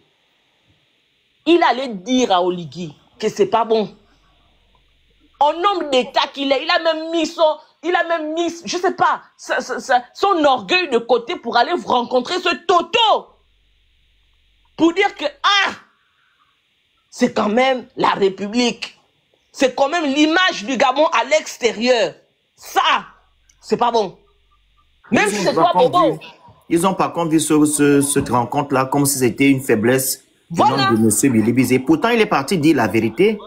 Speaker 1: Il allait dire à Oligui que c'est pas bon. En homme d'État qu'il est, il a même mis, je sais pas, son orgueil de côté pour aller rencontrer ce Toto. Pour dire que, c'est quand même la République. C'est quand même l'image du Gabon à l'extérieur. Ça, c'est pas bon. Même si c'est pas bon.
Speaker 2: Ils ont par contre vu cette rencontre-là comme si c'était une faiblesse de M. Bilibizé. Pourtant, il est parti dire la vérité.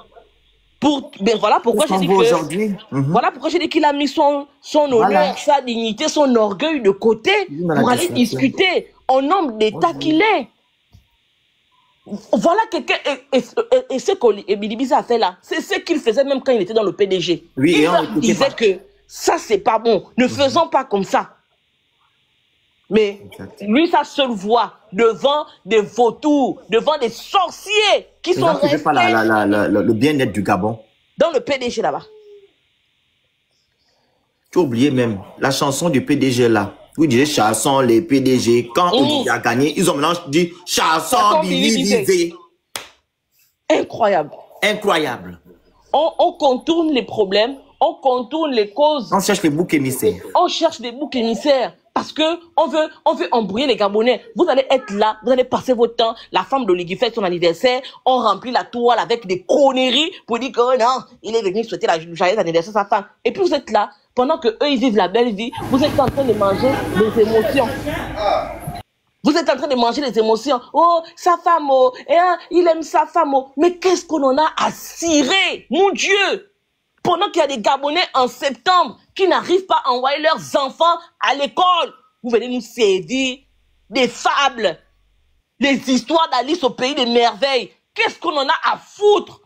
Speaker 1: Ben voilà pourquoi j'ai dit que... Voilà pourquoi j'ai dit qu'il a mis son honneur, sa dignité, son orgueil de côté pour aller discuter en homme d'État qu'il est. Voilà quelqu'un, et ce que Bilibizé a fait là, c'est ce qu'il faisait même quand il était dans le PDG.
Speaker 2: Oui,
Speaker 1: il disait que ça c'est pas bon, ne faisons pas comme ça. Mais lui, sa seule voix devant des vautours, devant des sorciers qui sont restés
Speaker 2: pas le bien-être du Gabon.
Speaker 1: Dans le PDG là-bas.
Speaker 2: Tu as oublié même la chanson du PDG là. Vous disiez chanson les PDG. Quand Oligui a gagné, ils ont maintenant dit chanson Bilibizé.
Speaker 1: Incroyable.
Speaker 2: Incroyable.
Speaker 1: On contourne les problèmes, on contourne les causes.
Speaker 2: On cherche les boucs émissaires.
Speaker 1: On cherche des boucs émissaires. parce que on veut embrouiller les Gabonais. Vous allez être là, vous allez passer votre temps. La femme d'Oligui fête son anniversaire, on remplit la toile avec des conneries pour dire que oh non, il est venu souhaiter le joyeux anniversaire à sa femme. Et puis vous êtes là, pendant que eux ils vivent la belle vie, vous êtes en train de manger des émotions. Vous êtes en train de manger les émotions. Oh, sa femme, oh, il aime sa femme, oh. Mais qu'est-ce qu'on en a à cirer, mon Dieu? Pendant qu'il y a des Gabonais en septembre qui n'arrivent pas à envoyer leurs enfants à l'école, vous venez nous servir des fables, les histoires d'Alice au pays des merveilles. Qu'est-ce qu'on en a à foutre?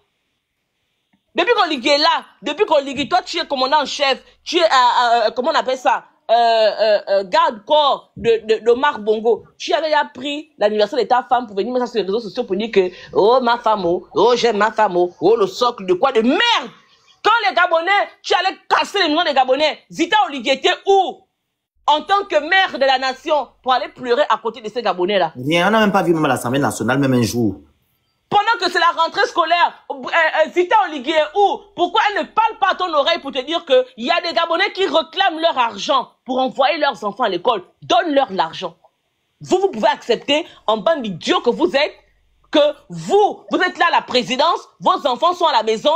Speaker 1: Depuis qu'on ligue là, depuis qu'on ligue, toi tu es commandant en chef, tu es, comment on appelle ça? Garde-corps de Marc Bongo. Tu avais déjà pris l'anniversaire de ta femme pour venir mettre ça sur les réseaux sociaux pour dire que oh ma femme, oh j'aime ma femme, oh le socle de quoi de merde. Quand les Gabonais, tu allais casser les millions des Gabonais, Zita Oligui était où? En tant que mère de la nation, pour aller pleurer à côté de ces Gabonais-là.
Speaker 2: Rien, on n'a même pas vu même à l'Assemblée nationale, même un jour.
Speaker 1: Pendant que c'est la rentrée scolaire, Zita Oligui est où? Pourquoi elle ne parle pas à ton oreille pour te dire que il y a des Gabonais qui réclament leur argent pour envoyer leurs enfants à l'école? Donne-leur l'argent. Vous pouvez accepter, en bande d'idiots que vous êtes, que vous êtes là à la présidence, vos enfants sont à la maison,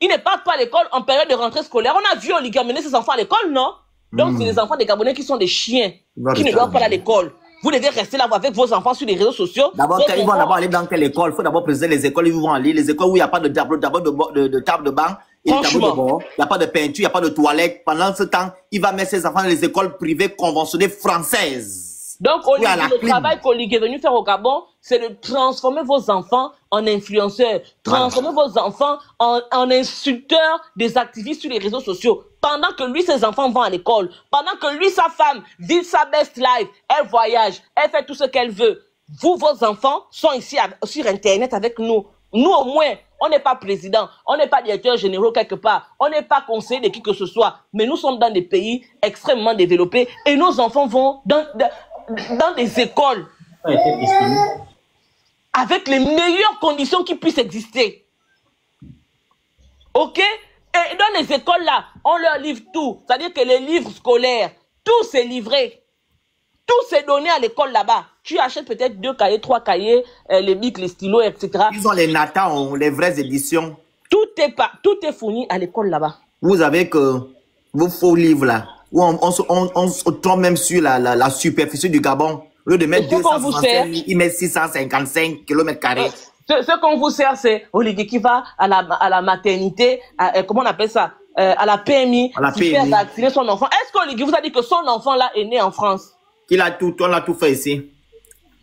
Speaker 1: ils ne partent pas à l'école en période de rentrée scolaire. On a vu Oligui amener ses enfants à l'école, non? Donc c'est les enfants des Gabonais qui sont des chiens, qui ne doivent pas aller à l'école. Vous devez rester là avec vos enfants sur les réseaux sociaux.
Speaker 2: D'abord, quand ils vont d'abord aller dans quelle école? Il faut d'abord préciser les écoles, ils vont aller. Les écoles où il n'y a pas de tableau, de table de banc, il n'y a pas de peinture, il n'y a pas de toilette. Pendant ce temps, il va mettre ses enfants dans les écoles privées conventionnées françaises.
Speaker 1: Donc, le travail qu'Oligui est venu faire au Gabon, c'est de transformer vos enfants en influenceurs, transformer vos enfants en insulteurs des activistes sur les réseaux sociaux. Pendant que lui, ses enfants vont à l'école, pendant que lui, sa femme, vit sa best life, elle voyage, elle fait tout ce qu'elle veut. Vous, vos enfants, sont ici sur Internet avec nous. Nous, au moins, on n'est pas président, on n'est pas directeur général quelque part, on n'est pas conseiller de qui que ce soit. Mais nous sommes dans des pays extrêmement développés et nos enfants vont dans des écoles avec les meilleures conditions qui puissent exister. Ok? Et dans les écoles là, on leur livre tout. C'est-à-dire que les livres scolaires, tout c'est livré. Tout c'est donné à l'école là-bas. Tu achètes peut-être 2 cahiers, 3 cahiers, les bics, les stylos, etc.
Speaker 2: Ils ont les natans, les vraies éditions.
Speaker 1: Tout est fourni à l'école là-bas.
Speaker 2: Vous avez que vos faux livres là, où on se tombe même sur la superficie du Gabon. Au lieu de mettre 265, il met 655 km².
Speaker 1: Ce qu'on vous sert, c'est Oligui qui va à la maternité, comment on appelle ça, à la PMI, qui fait vacciner son enfant. Est-ce qu'Oligui vous a dit que son enfant là est né en France?
Speaker 2: On l'a tout fait ici.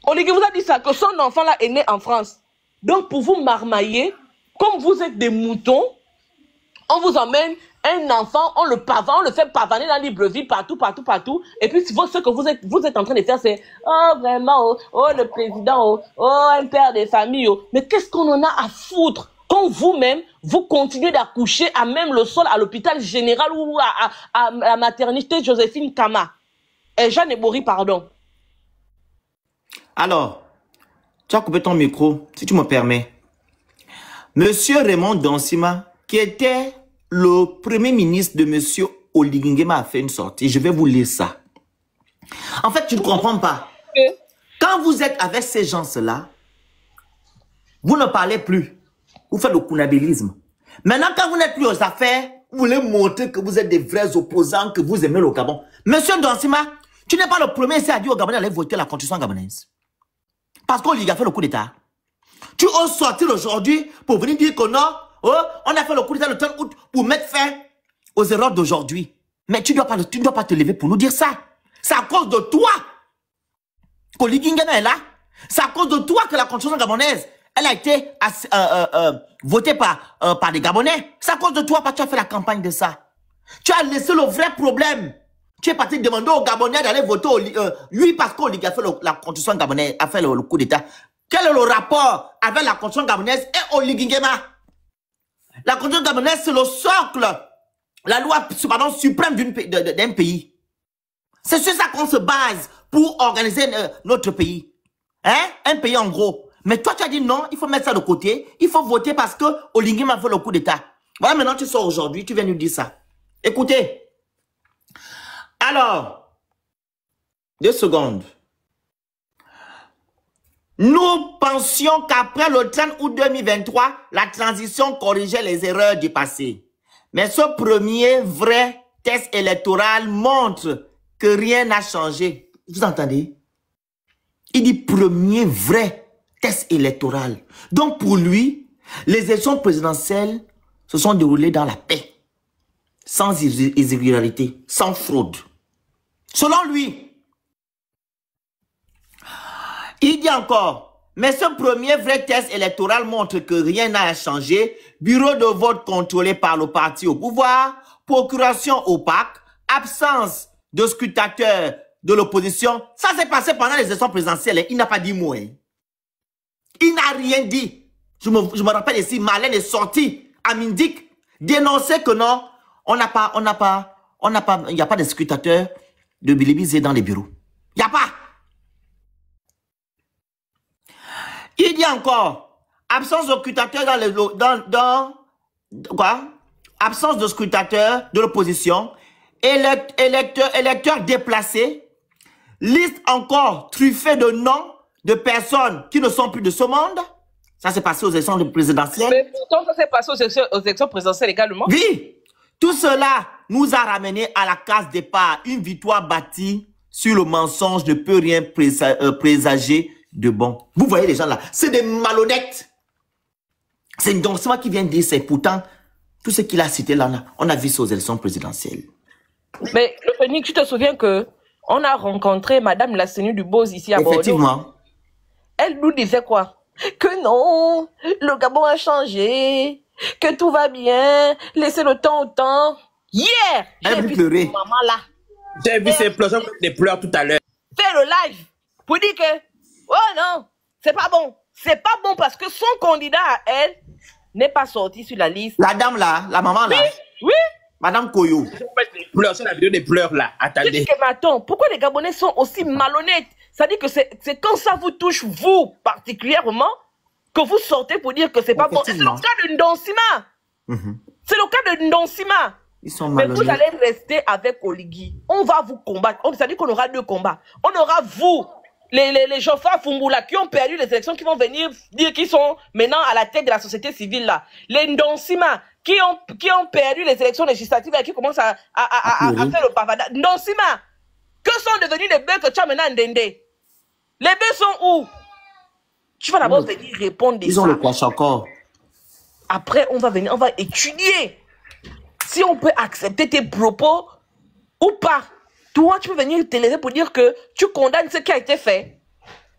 Speaker 1: Oligui vous a dit ça, que son enfant là est né en France. Donc pour vous marmailler, comme vous êtes des moutons, on vous emmène un enfant, on le fait pavaner dans Libreville, partout. Et puis, ce que vous êtes en train de faire, c'est, oh, vraiment, oh, le président, oh, un père de famille, oh. Mais qu'est-ce qu'on en a à foutre quand vous-même, vous continuez d'accoucher à même le sol à l'hôpital général ou à la maternité Joséphine Kama. Jeanne Ebori, pardon.
Speaker 2: Alors, tu as coupé ton micro, si tu me permets. Monsieur Raymond Dansima, qui était le premier ministre de monsieur Oligui Nguema, a fait une sortie. Je vais vous lire ça. En fait, tu ne comprends pas. Quand vous êtes avec ces gens-là, vous ne parlez plus. Vous faites le kounabilisme. Maintenant, quand vous n'êtes plus aux affaires, vous voulez montrer que vous êtes des vrais opposants, que vous aimez le Gabon. Monsieur Dansima, tu n'es pas le premier ici à dire au Gabonais d'aller voter la constitution gabonaise. Parce qu'Oligui a fait le coup d'État. Tu oses sortir aujourd'hui pour venir dire que non, oh, on a fait le coup d'État le 30 août pour mettre fin aux erreurs d'aujourd'hui. Mais tu ne dois pas te lever pour nous dire ça. C'est à cause de toi qu'Oligui Nguema est là. C'est à cause de toi que la constitution gabonaise, elle a été votée par des Gabonais. C'est à cause de toi parce que tu as fait la campagne de ça. Tu as laissé le vrai problème. Tu es parti demander aux Gabonais d'aller voter lui parce qu'Oligui a fait la constitution gabonaise, a fait le coup d'État. Quel est le rapport avec la constitution gabonaise et Oligui Nguema? La constitution gabonaise, c'est le socle, la loi suprême d'un pays. C'est sur ça qu'on se base pour organiser notre pays. Hein? Un pays en gros. Mais toi, tu as dit non, il faut mettre ça de côté. Il faut voter parce que Oligui Nguema a fait le coup d'État. Voilà, maintenant tu sors aujourd'hui, tu viens nous dire ça. Écoutez. Alors, 2 secondes. Nous pensions qu'après le 30 août 2023, la transition corrigeait les erreurs du passé. Mais ce premier vrai test électoral montre que rien n'a changé. Vous entendez? Il dit premier vrai test électoral. Donc pour lui, les élections présidentielles se sont déroulées dans la paix. Sans irrégularité, sans fraude. Selon lui. Il dit encore, mais ce premier vrai test électoral montre que rien n'a changé. Bureau de vote contrôlé par le parti au pouvoir, procuration opaque, absence de scrutateurs de l'opposition. Ça s'est passé pendant les élections présidentielles. Il n'a pas dit mot. Il n'a rien dit. Je me rappelle ici, Marlène est sortie à Mindic, dénoncer que non, il n'y a pas de scrutateurs de Bilibizé dans les bureaux. Il n'y a pas. Il dit encore, absence de scrutateurs absence de scrutateurs de l'opposition, électeurs déplacés, liste encore truffée de noms de personnes qui ne sont plus de ce monde. Ça s'est passé aux élections présidentielles.
Speaker 1: Mais pourtant, ça s'est passé aux élections présidentielles également.
Speaker 2: Oui. Tout cela nous a ramené à la case départ. Une victoire bâtie sur le mensonge ne peut rien présager de bon. Vous voyez les gens là, c'est des malhonnêtes. C'est une Donsima qui vient dire, c'est pourtant tout ce qu'il a cité là, on a vu ça aux élections présidentielles.
Speaker 1: Mais le Phénix, tu te souviens que on a rencontré Madame Lassenu du Boz ici à Bordeaux.
Speaker 2: Effectivement.
Speaker 1: Elle nous disait quoi? Que non, le Gabon a changé, que tout va bien, laissez le temps au temps. Hier, j'ai vu cette maman là.
Speaker 4: J'ai vu ses pleurs, des pleurs tout à l'heure.
Speaker 1: Faire le live pour dire que, oh non, c'est pas bon. C'est pas bon parce que son candidat à elle n'est pas sorti sur la liste.
Speaker 2: La dame là, la maman là.
Speaker 1: Oui, oui.
Speaker 2: Madame Koyo.
Speaker 4: Les pleurs, c'est la vidéo des pleurs là. Attendez.
Speaker 1: Mais attends, pourquoi les Gabonais sont aussi malhonnêtes? Ça dit que c'est quand ça vous touche, vous, particulièrement, que vous sortez pour dire que c'est pas bon. C'est le cas de Ndonsima. C'est le cas de Ndonsima.
Speaker 2: Ils sont
Speaker 1: mais
Speaker 2: malhonnêtes.
Speaker 1: vous allez rester avec Oligui. On va vous combattre. Ça dit qu'on aura 2 combats. On aura vous, les Jofa Fumbula, qui ont perdu les élections, qui vont venir dire qu'ils sont maintenant à la tête de la société civile là. Les Ndonsima, qui ont perdu les élections législatives et qui commencent à faire le pavada. Ndonsima, que sont devenus les bœufs que tu as maintenant en Ndende? Les bœufs sont où? Tu vas d'abord venir répondre de ça.
Speaker 2: Ils ont le poche encore.
Speaker 1: Après, on va venir, on va étudier si on peut accepter tes propos ou pas. Toi, tu peux venir te lever pour dire que tu condamnes ce qui a été fait.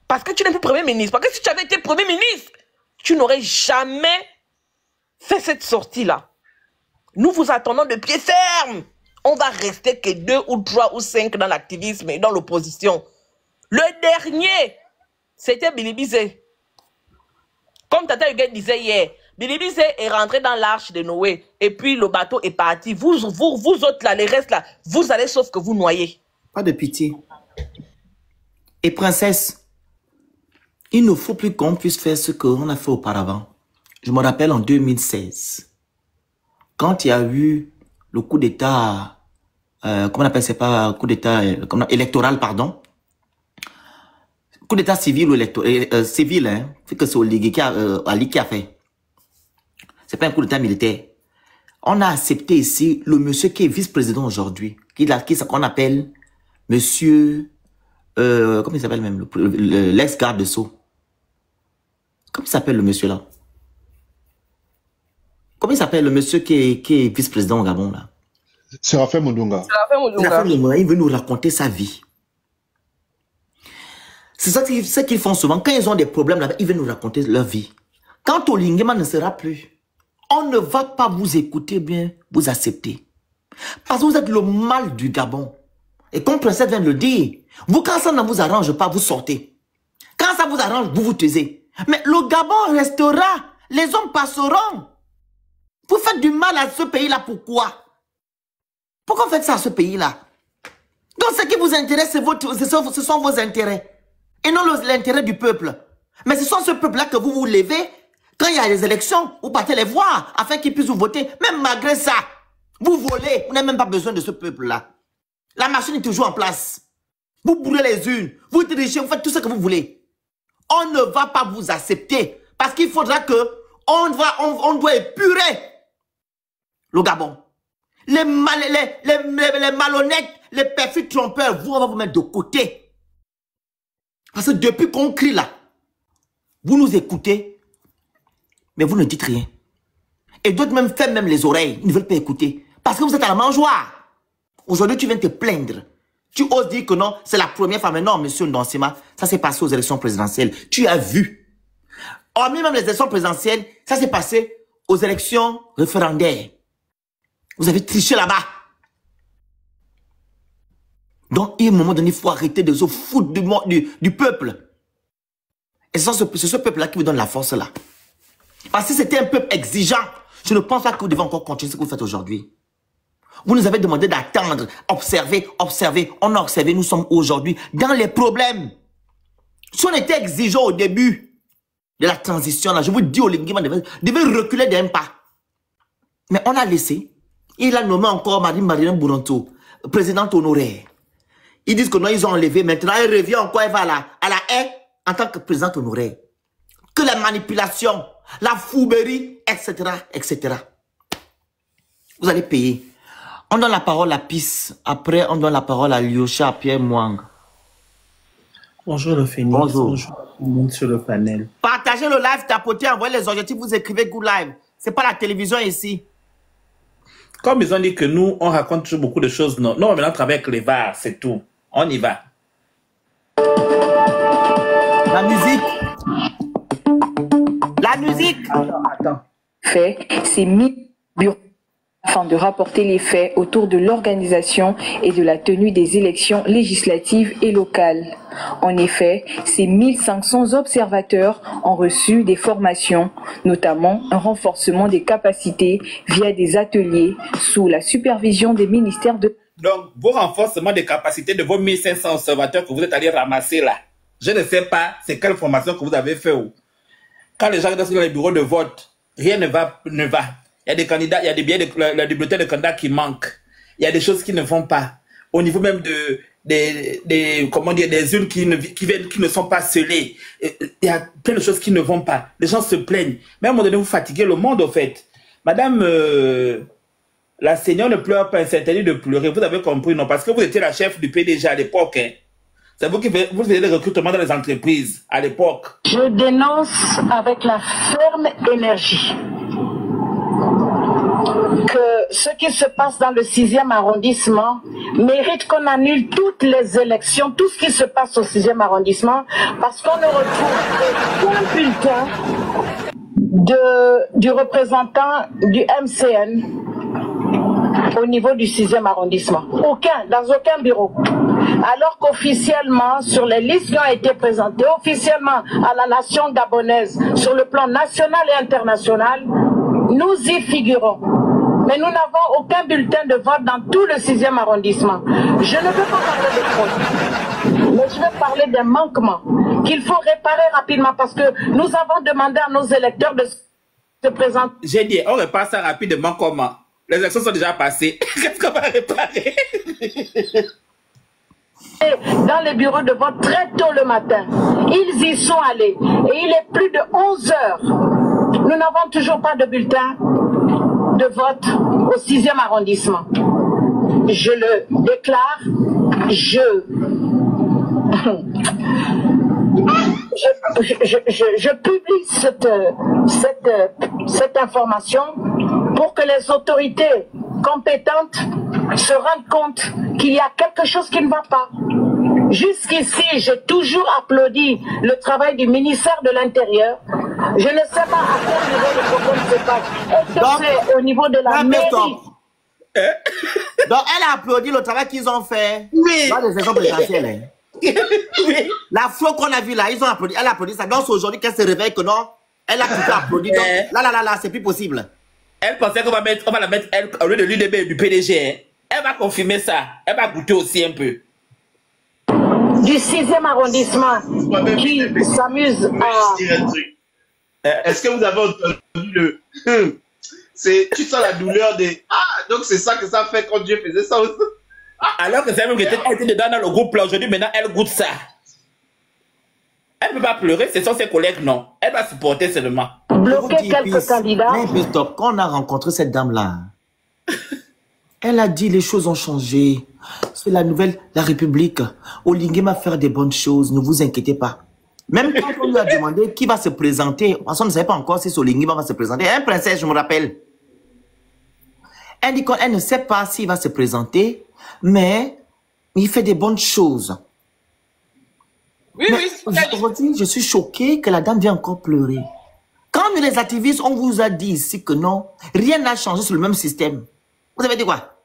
Speaker 1: Parce que tu n'es plus Premier ministre. Parce que si tu avais été Premier ministre, tu n'aurais jamais fait cette sortie-là. Nous vous attendons de pied ferme. On va rester que 2 ou 3 ou 5 dans l'activisme et dans l'opposition. Le dernier, c'était Bilibizé. Comme Tata Huguette disait hier, Bilibizé est rentré dans l'arche de Noé. Et puis le bateau est parti. Vous autres là, les restes là, vous allez sauf que vous noyez.
Speaker 2: Pas de pitié. Et princesse, il ne faut plus qu'on puisse faire ce qu'on a fait auparavant. Je me rappelle en 2016, quand il y a eu le coup d'État, comment on appelle, c'est pas coup d'État électoral, pardon. Coup d'État civil ou civil, hein. C'est que c'est Ali qui a fait. C'est pas un coup d'État militaire. On a accepté ici le monsieur qui est vice-président aujourd'hui, qu'on appelle monsieur, comment il s'appelle même, l'ex-garde de Sceaux. Comment il s'appelle le monsieur là? Comment il s'appelle le monsieur qui est vice-président au Gabon là?
Speaker 5: Séraphin Mundunga.
Speaker 2: Séraphin Mundunga, il veut nous raconter sa vie. C'est ça ce qu'ils font souvent. Quand ils ont des problèmes là, ils veulent nous raconter leur vie. Quand Olingema ne sera plus, on ne va pas vous écouter bien, vous accepter. Parce que vous êtes le mal du Gabon. Et comme Princesse vient de le dire, vous, quand ça ne vous arrange pas, vous sortez. Quand ça vous arrange, vous vous taisez. Mais le Gabon restera. Les hommes passeront. Vous faites du mal à ce pays-là, pourquoi? Pourquoi vous faites ça à ce pays-là? Donc ce qui vous intéresse, ce sont vos intérêts. Et non l'intérêt du peuple. Mais ce sont ce peuple-là que vous vous levez. Quand il y a des élections, vous partez les voir afin qu'ils puissent vous voter. Même malgré ça, vous volez. Vous n'avez même pas besoin de ce peuple-là. La machine est toujours en place. Vous brûlez les urnes, vous trichez, vous faites tout ce que vous voulez. On ne va pas vous accepter parce qu'il faudra que on doit épurer le Gabon. Les malhonnêtes, les perfus trompeurs, on va vous mettre de côté. Parce que depuis qu'on crie là, vous nous écoutez, mais vous ne dites rien. Et d'autres même ferment même les oreilles, ils ne veulent pas écouter. Parce que vous êtes à la mangeoire. Aujourd'hui, tu viens te plaindre. Tu oses dire que non, c'est la première fois. Mais non, monsieur Ndansima, ça s'est passé aux élections présidentielles. Tu as vu. Hormis même les élections présidentielles, ça s'est passé aux élections référendaires. Vous avez triché là-bas. Donc, il y a un moment donné, il faut arrêter de se foutre du peuple. Et c'est ce peuple-là qui vous donne la force là. Parce que c'était un peuple exigeant. Je ne pense pas que vous devez encore continuer ce que vous faites aujourd'hui. Vous nous avez demandé d'attendre, observer, observer. On a observé, nous sommes aujourd'hui dans les problèmes. Si on était exigeant au début de la transition, là, je vous dis, Olingi devait reculer d'un pas. Mais on a laissé. Il a nommé encore Marine Bouronto, présidente honoraire. Ils disent que non, ils ont enlevé. Maintenant, elle revient encore, elle va à la haie en tant que présidente honoraire. Que la manipulation, la fouberie, etc., etc. Vous allez payer. On donne la parole à PIS. Après, on donne la parole à Lyosha, à Pierre Mwang.
Speaker 6: Bonjour le Phénix.
Speaker 2: Bonjour.
Speaker 6: Bonjour tout le monde sur le panel.
Speaker 2: Partagez le live, tapotez, envoyez les objectifs, vous écrivez Good Live. C'est pas la télévision ici.
Speaker 4: Comme ils ont dit que nous, on raconte toujours beaucoup de choses, non. Nous, on va maintenant travailler avec les VAR, c'est tout. On y va.
Speaker 2: La musique. La musique.
Speaker 6: Attends.
Speaker 7: Fait, c'est mis bureaux afin de rapporter les faits autour de l'organisation et de la tenue des élections législatives et locales. En effet, ces 1500 observateurs ont reçu des formations, notamment un renforcement des capacités via des ateliers sous la supervision des ministères de...
Speaker 4: Donc, vos renforcements des capacités de vos 1500 observateurs que vous êtes allés ramasser là, je ne sais pas c'est quelle formation que vous avez fait. Quand les gens restent dans les bureaux de vote, rien ne va. Il y a des candidats, il y a des billets de la bibliothèque de candidats qui manquent. Il y a des choses qui ne vont pas. Au niveau même comment dire, des urnes qui ne sont pas scellées. Il y a plein de choses qui ne vont pas. Les gens se plaignent. Mais à un moment donné, vous fatiguez le monde, au fait. Madame, la seigneur ne pleure pas, c'est interdit de pleurer. Vous avez compris, non? Parce que vous étiez la chef du PDG à l'époque. Hein. C'est vous qui faisiez des recrutements dans les entreprises à l'époque.
Speaker 8: Je dénonce avec la ferme énergie que ce qui se passe dans le 6e arrondissement mérite qu'on annule toutes les élections, tout ce qui se passe au 6e arrondissement, parce qu'on ne retrouve aucun bulletin du représentant du MCN au niveau du 6e arrondissement. Aucun, dans aucun bureau. Alors qu'officiellement, sur les listes qui ont été présentées, officiellement à la nation gabonaise, sur le plan national et international, nous y figurons. Mais nous n'avons aucun bulletin de vote dans tout le 6e arrondissement. Je ne veux pas parler de fraude, mais je veux parler des manquements qu'il faut réparer rapidement parce que nous avons demandé à nos électeurs de se présenter.
Speaker 4: J'ai dit, on répare ça rapidement comment? Les élections sont déjà passées. Qu'est-ce qu'on va réparer?
Speaker 8: Dans les bureaux de vote très tôt le matin. Ils y sont allés. Et il est plus de 11 heures. Nous n'avons toujours pas de bulletin de vote au 6e arrondissement. Je le déclare, je publie cette information pour que les autorités compétentes se rendent compte qu'il y a quelque chose qui ne va pas. Jusqu'ici, j'ai toujours applaudi le travail du ministère de l'Intérieur. Je ne sais pas à quel niveau le problème se passe. Est-ce que c'est au niveau de la mairie?
Speaker 2: Donc, elle a applaudi le travail qu'ils ont fait dans les élections présidentielles. La fois qu'on a vu là, ils ont applaudi, elle a applaudi ça. Donc, c'est aujourd'hui qu'elle se réveille que non, elle a plutôt applaudi. Donc, là, c'est plus possible.
Speaker 4: Elle pensait qu'on va la mettre elle, au lieu de l'UDB du PDG. Hein. Elle va confirmer ça. Elle va goûter aussi un peu.
Speaker 8: Du 6e arrondissement qui s'amuse à...
Speaker 9: Est-ce que vous avez entendu le... Tu sens la douleur des... Ah, donc c'est ça que ça fait quand Dieu faisait ça aussi.
Speaker 4: Alors que c'est elle-même qui était dedans dans le groupe là. Aujourd'hui, maintenant, elle goûte ça. Elle ne peut pas pleurer, ce sont ses collègues, non. Elle va supporter seulement.
Speaker 8: Bloquer quelques candidats.
Speaker 2: Mais stop, quand on a rencontré cette dame-là, elle a dit les choses ont changé. C'est la nouvelle, la République. Olingue va faire des bonnes choses, ne vous inquiétez pas. Même quand on lui a demandé qui va se présenter, parce qu'on ne savait pas encore si Olingue va se présenter. Elle, princesse, je me rappelle. Elle dit qu'elle ne sait pas s'il va se présenter, mais il fait des bonnes choses.
Speaker 1: Oui,
Speaker 2: mais
Speaker 1: oui.
Speaker 2: Aujourd'hui, je suis choqué que la dame vient encore pleurer. Quand nous les activistes, on vous a dit ici que non, rien n'a changé sur le même système. Vous avez dit quoi?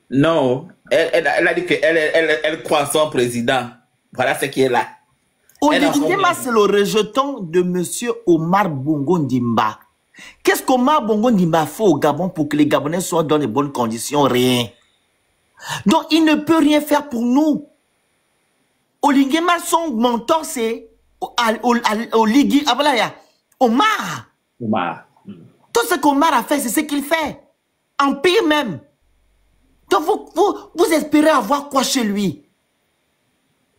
Speaker 4: Non, elle a dit qu'elle croit en son président. Voilà ce qui est là.
Speaker 2: Oligindema, c'est le rejeton de M. Omar Bongo Ndimba. Qu'est-ce qu'Omar Bongo Ndimba fait au Gabon pour que les Gabonais soient dans les bonnes conditions? Rien. Donc, il ne peut rien faire pour nous. Oligindema, son mentor, c'est Omar. Tout ce qu'Omar a fait, c'est ce qu'il fait. En pire même. Donc, vous espérez avoir quoi chez lui?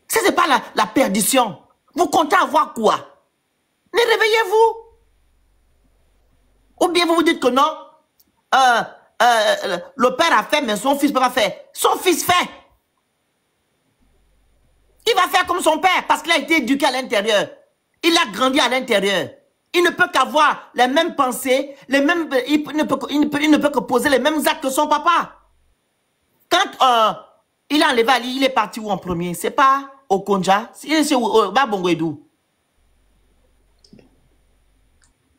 Speaker 2: Ce n'est pas la perdition. Vous comptez avoir quoi? Ne réveillez-vous. Ou bien vous vous dites que non, le père a fait, mais son fils ne peut pas faire. Son fils fait. Il va faire comme son père parce qu'il a été éduqué à l'intérieur. Il a grandi à l'intérieur. Il ne peut qu'avoir les mêmes pensées, il ne peut que poser les mêmes actes que son papa. Quand il a enlevé Ali, il est parti où en premier? C'est pas au Konja, c'est Babongo Edou.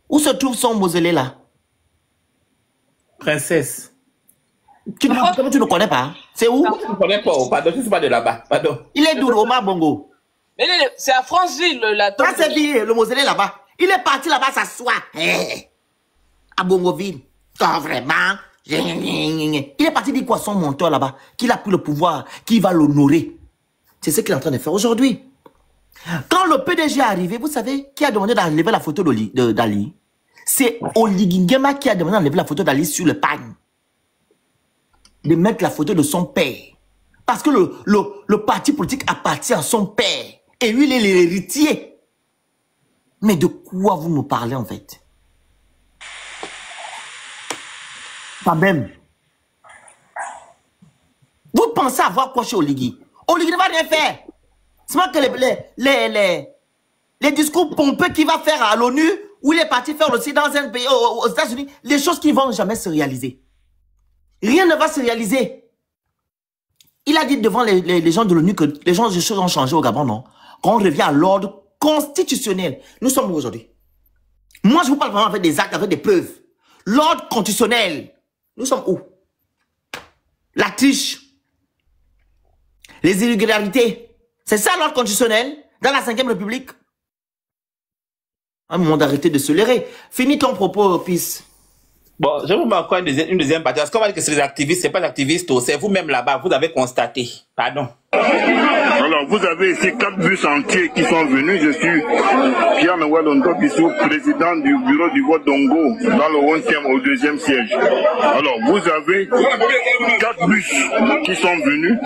Speaker 2: Où se trouve son mausolée là?
Speaker 4: Princesse.
Speaker 2: Tu ne connais pas? C'est où?
Speaker 4: Je ne connais pas, pardon, je ne suis pas de là-bas, pardon.
Speaker 2: Il est d'où, Omar Bongo?
Speaker 1: Mais c'est à Franceville, la tombe.
Speaker 2: Franceville, le mausolée là-bas. Il est parti là-bas s'asseoir. À Bongoville. Oh, vraiment? Il est parti dire quoi son mentor là-bas? Qu'il a pris le pouvoir, qu'il va l'honorer. C'est ce qu'il est en train de faire aujourd'hui. Quand le PDG est arrivé, vous savez qui a demandé d'enlever la photo d'Ali? C'est Oligindema qui a demandé d'enlever la photo d'Ali sur le pagne. De mettre la photo de son père. Parce que le parti politique appartient à son père. Et lui, il est l'héritier. Mais de quoi vous me parlez en fait? Pas même. Vous pensez avoir quoi chez Oligui? Oligui ne va rien faire. C'est pas que les discours pompeux qu'il va faire à l'ONU, où il est parti faire aussi dans un pays, aux États-Unis, les choses qui ne vont jamais se réaliser. Rien ne va se réaliser. Il a dit devant les gens de l'ONU que les choses ont changé au Gabon, non? Quand on revient à l'ordre constitutionnel. Nous sommes où aujourd'hui? Moi, je vous parle vraiment avec des actes, avec des preuves. L'ordre constitutionnel. Nous sommes où? La triche. Les irrégularités. C'est ça l'ordre constitutionnel dans la 5e République? Un moment d'arrêter de se leurrer. Finis ton propos, Pisse.
Speaker 4: Bon, je vous mets encore une deuxième partie. Parce qu'on va dire que c'est les activistes, c'est pas les activistes, c'est vous-même là-bas, vous avez constaté. Pardon.
Speaker 9: Alors, vous avez ici 4 bus entiers qui sont venus. Je suis Pierre Nwalondo Bissou, président du bureau du vote d'Ongo, dans le 11e au 2e siège. Alors, vous avez 4 bus qui sont venus,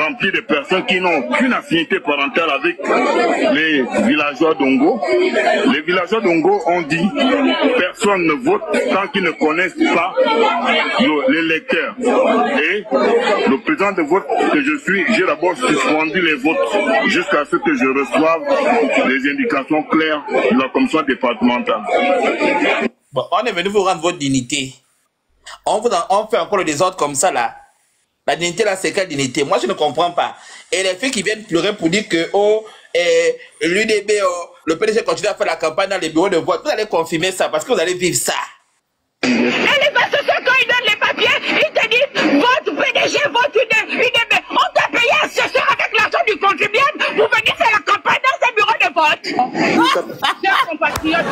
Speaker 9: remplis de personnes qui n'ont aucune affinité parentale avec les villageois d'Ongo. Les villageois d'Ongo ont dit, personne ne vote tant qu'ils ne connaissent pas l'électeur. Et le président de vote que je suis, j'ai d'abord suspendu les votes jusqu'à ce que je reçoive les indications claires de la commission départementale.
Speaker 4: Bon, on est venu vous rendre votre dignité. On fait encore le désordre comme ça là. La dignité là, c'est quelle dignité? Moi, je ne comprends pas. Et les filles qui viennent pleurer pour dire que l'UDB, le PDG continue à faire la campagne dans les bureaux de vote, vous allez confirmer ça parce que vous allez vivre ça.
Speaker 8: Et les associations, quand ils donnent les papiers, ils te disent vote PDG, vote UDB. On t'a payé un assesseur avec l'argent du contribuable pour venir faire la campagne dans ces bureaux de vote. Chers compatriotes,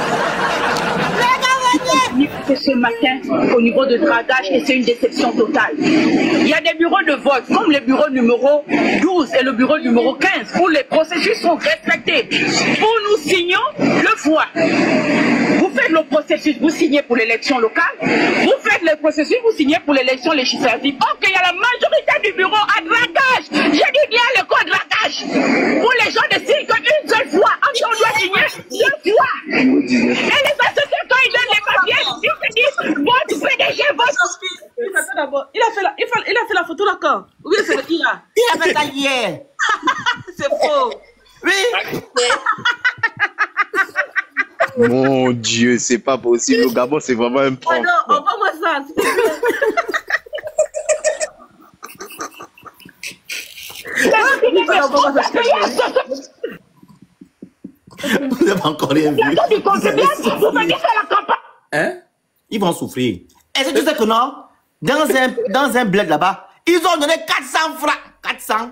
Speaker 8: c'est ce matin au niveau de Tradage et c'est une déception totale. Il y a des bureaux de vote comme le bureau numéro 12 et le bureau numéro 15 où les processus sont respectés. Où nous signons le foie. Vous faites faites le processus, vous signez pour l'élection locale, vous faites le processus, vous signez pour l'élection législative. Or qu'il y a la majorité du bureau à dragage. J'ai dit bien le code dragage. Pour les gens de signe qu'une seule fois, on doit signer 2 fois. Et les associés, quand ils donnent les papiers, ils se disent, votre PDG, votre...
Speaker 1: Il a fait la photo là quand? Oui, c'est le Ira.
Speaker 2: Il a fait ça hier.
Speaker 1: C'est faux.
Speaker 2: Oui.
Speaker 10: Mon Dieu, c'est pas possible. Le Gabon, c'est vraiment un
Speaker 1: Oh non, envoie-moi ça.
Speaker 2: Vous n'avez encore rien vu.
Speaker 4: Hein?
Speaker 2: Ils vont souffrir. Est-ce que tu sais que non? Dans un bled là-bas, ils ont donné 400 francs. 400.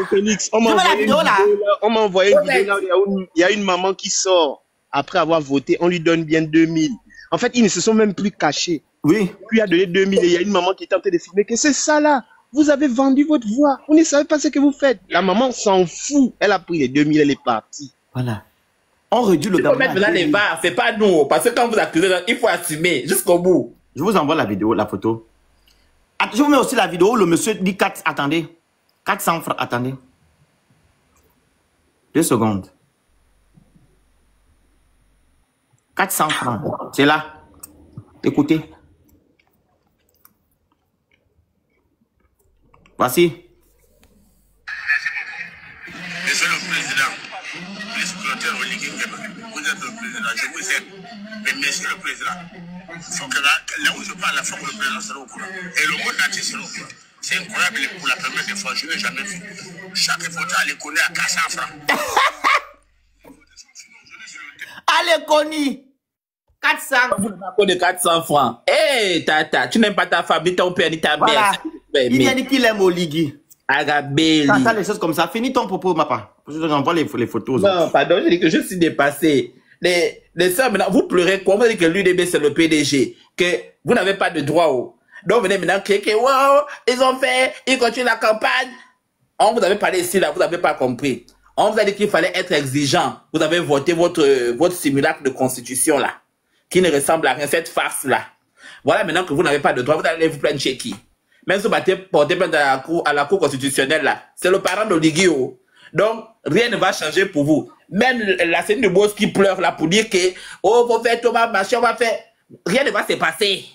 Speaker 10: Phoenix, on m'a envoyé une vidéo là où il y a une maman qui sort après avoir voté, on lui donne bien 2000. En fait, ils ne se sont même plus cachés.
Speaker 2: Oui.
Speaker 10: Puis il a donné 2000 et il y a une maman qui est en train de filmer que c'est ça là. Vous avez vendu votre voix. Vous ne savez pas ce que vous faites. La maman s'en fout. Elle a pris les 2000, elle est partie.
Speaker 2: Voilà. On réduit le
Speaker 4: Gabon. Il faut mettre les barres, c'est pas nous. Parce que quand vous accusez, il faut assumer jusqu'au bout.
Speaker 2: Je vous envoie la vidéo, la photo. Je vous mets aussi la vidéo où le monsieur dit 4, attendez. 400 francs, attendez. 2 secondes. 400 francs. C'est là. Écoutez. Voici.
Speaker 9: Monsieur le Président, le secrétaire Oligui Nguema, vous êtes le Président, je vous aime. Mais Monsieur le Président, il faut que là où je parle, il faut que le Président soit au courant. Et le monde entier soit au courant. C'est incroyable pour la première fois, je n'ai jamais vu. Chaque photo, elle est connue à 400 francs.
Speaker 2: Elle est connue. 400.
Speaker 4: Vous n'avez pas de 400 francs. Hé, tata, tu n'aimes pas ta femme, ni ton père, ni ta mère.
Speaker 2: Il vient dire qu'il aime Oligui.
Speaker 4: Agabeli.
Speaker 2: Quand t'as les choses comme ça, finis ton propos, papa. Je vous envoie les photos.
Speaker 4: Non, pardon, je dis que je suis dépassé. Les sœurs, maintenant, vous pleurez quoi? Vous dites que l'UDB, c'est le PDG. Que vous n'avez pas de droit au. Donc, venez maintenant crier que, wow, ils ont fait, ils continuent la campagne. On vous avait parlé ici, là, vous n'avez pas compris. On vous a dit qu'il fallait être exigeant. Vous avez voté votre simulacre de constitution, là, qui ne ressemble à rien, cette farce-là. Voilà maintenant que vous n'avez pas de droit, vous allez vous plaindre chez qui? Même si vous portez plainte à la cour constitutionnelle, là, c'est le parent d'Oligui. Donc, rien ne va changer pour vous. Même la scène de Boss qui pleure là pour dire que, oh, faut faire Thomas, machin, on va faire. Rien ne va se passer.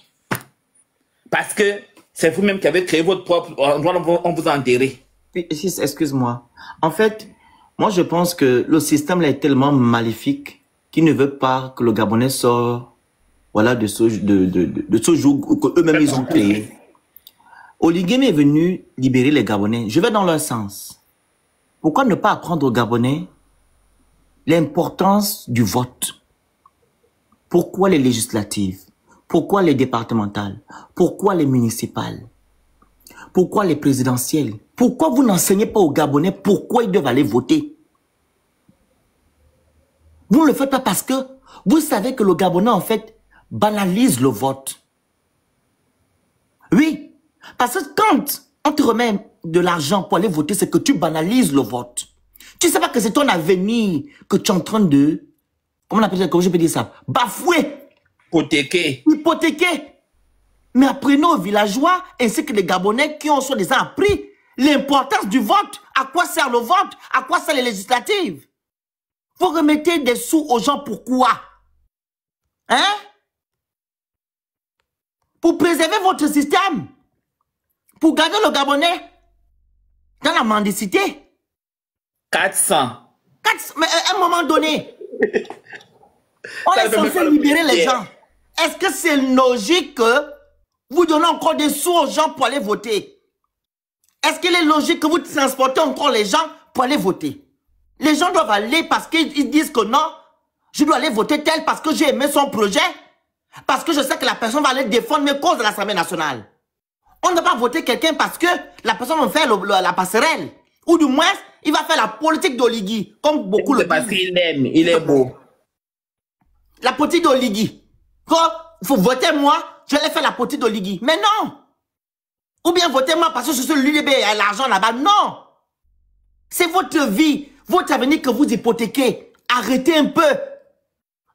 Speaker 4: Parce que c'est vous-même qui avez créé votre propre endroit où on vous a enterré.
Speaker 2: Excuse-moi. En fait, moi je pense que le système là est tellement maléfique qu'il ne veut pas que le Gabonais sorte, voilà, de ce joug qu'eux-mêmes ils ont créé. Oligui est venu libérer les Gabonais. Je vais dans leur sens. Pourquoi ne pas apprendre aux Gabonais l'importance du vote? Pourquoi les législatives? Pourquoi les départementales? Pourquoi les municipales? Pourquoi les présidentielles? Pourquoi vous n'enseignez pas aux Gabonais pourquoi ils doivent aller voter? Vous ne le faites pas parce que vous savez que le Gabonais, en fait, banalise le vote. Oui. Parce que quand on te remet de l'argent pour aller voter, c'est que tu banalises le vote. Tu ne sais pas que c'est ton avenir que tu es en train de... Comment on appelle ça? Comment je peux dire ça? Bafouer.
Speaker 4: Hypothéquer.
Speaker 2: Hypothéquer. Mais apprenez aux villageois ainsi que les Gabonais qui ont soi-disant appris l'importance du vote. À quoi sert le vote? À quoi sert les législatives? Vous remettez des sous aux gens, pourquoi? Hein? Pour préserver votre système. Pour garder le Gabonais dans la mendicité.
Speaker 4: 400.
Speaker 2: Mais à un moment donné, on est censé libérer les gens. Est-ce que c'est logique que vous donnez encore des sous aux gens pour aller voter? Est-ce qu'il est logique que vous transportez encore les gens pour aller voter? Les gens doivent aller parce qu'ils disent que non, je dois aller voter tel parce que j'ai aimé son projet, parce que je sais que la personne va aller défendre mes causes de l'Assemblée nationale. On ne va pas voter quelqu'un parce que la personne va faire la passerelle. Ou du moins, il va faire la politique d'Oligui, comme beaucoup le disent.
Speaker 4: Parce qu'il aime, il est beau.
Speaker 2: La politique d'Oligui. Quand il faut voter moi, je vais aller faire la politique d'Oligui. Mais non. Ou bien voter moi parce que je suis l'UDB et il y a l'argent là-bas. Non. C'est votre vie, votre avenir que vous hypothéquez Arrêtez un peu.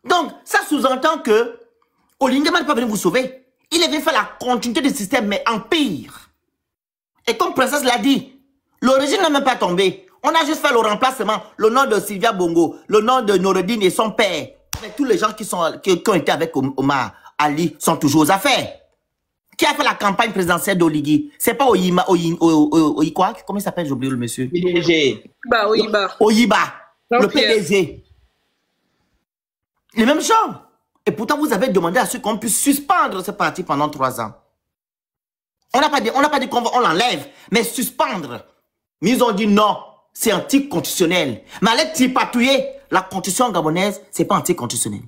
Speaker 2: Donc, ça sous-entend que Olingema n'est pas venu vous sauver. Il est venu faire la continuité du système, mais en pire. Et comme Princesse l'a dit, l'origine n'a même pas tombé. On a juste fait le remplacement, le nom de Sylvia Bongo, le nom de Noureddine et son père. Mais tous les gens qui ont été avec Omar Ali sont toujours aux affaires. Qui a fait la campagne présidentielle d'Oligui? C'est pas Oyima, quoi? Comment il s'appelle? J'ai oublié le monsieur.
Speaker 1: PDG.
Speaker 2: Oyiba. Le PDG. Les mêmes gens. Et pourtant, vous avez demandé à ce qu'on puisse suspendre ce parti pendant 3 ans. On n'a pas dit qu'on l'enlève, mais suspendre. Mais ils ont dit non, c'est anticonstitutionnel. Mais allez tripatouiller la constitution gabonaise, c'est pas anticonstitutionnel.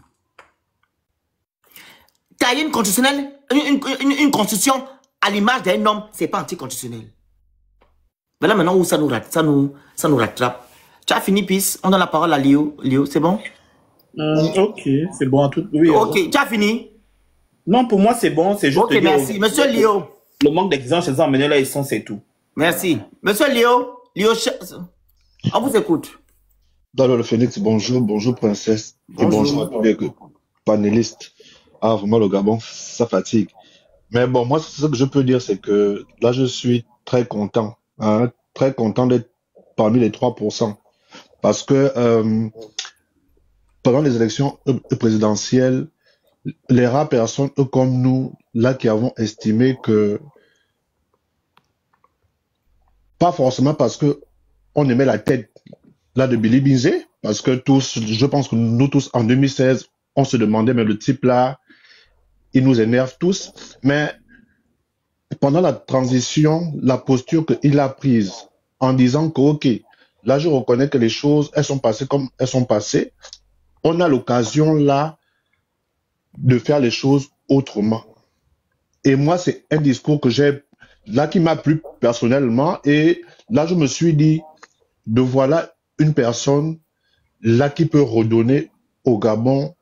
Speaker 2: Tailler une constitutionnelle, une constitution à l'image d'un homme, c'est pas anticonstitutionnel. Voilà maintenant où ça nous rattrape. Tu as fini, Peace? On donne la parole à Léo. Léo, c'est bon?
Speaker 4: Ok, c'est bon. Oui,
Speaker 2: ok, tu as fini?
Speaker 4: Non, pour moi, c'est bon. C'est juste.
Speaker 2: Ok, merci. Monsieur Léo.
Speaker 4: Le manque d'exigence chez les emmenés là, ils sont, c'est tout.
Speaker 2: Merci. Monsieur Léo. Léo, on vous écoute.
Speaker 5: Dans le Phénix, bonjour, bonjour, princesse. Bonjour. Et bonjour à tous les panélistes. Ah, vraiment, le Gabon, ça fatigue. Mais bon, moi, ce que je peux dire, c'est que là, je suis très content. Hein, très content d'être parmi les 3%. Parce que pendant les élections présidentielles, les rares personnes comme nous, là, qui avons estimé que, pas forcément parce que on aimait la tête là de Billy Binzé, parce que tous, je pense que nous tous, en 2016, on se demandait, mais le type là, il nous énerve tous. Mais pendant la transition, la posture qu'il a prise en disant que, ok, là, je reconnais que les choses, elles sont passées comme elles sont passées. On a l'occasion là de faire les choses autrement. Et moi, c'est un discours que j'ai là qui m'a plu personnellement. Et là, je me suis dit, de voilà une personne là qui peut redonner au Gabon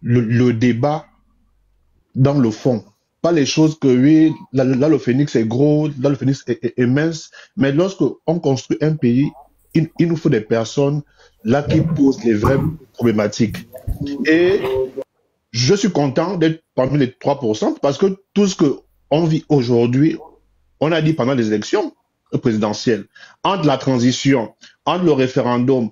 Speaker 5: le débat dans le fond. Pas les choses que, oui, là le Phénix est gros, là le Phénix est mince. Mais lorsque on construit un pays, il nous faut des personnes là qui posent les vraies problématiques. Et je suis content d'être parmi les 3% parce que tout ce qu'on vit aujourd'hui, on a dit pendant les élections présidentielles, entre la transition, entre le référendum,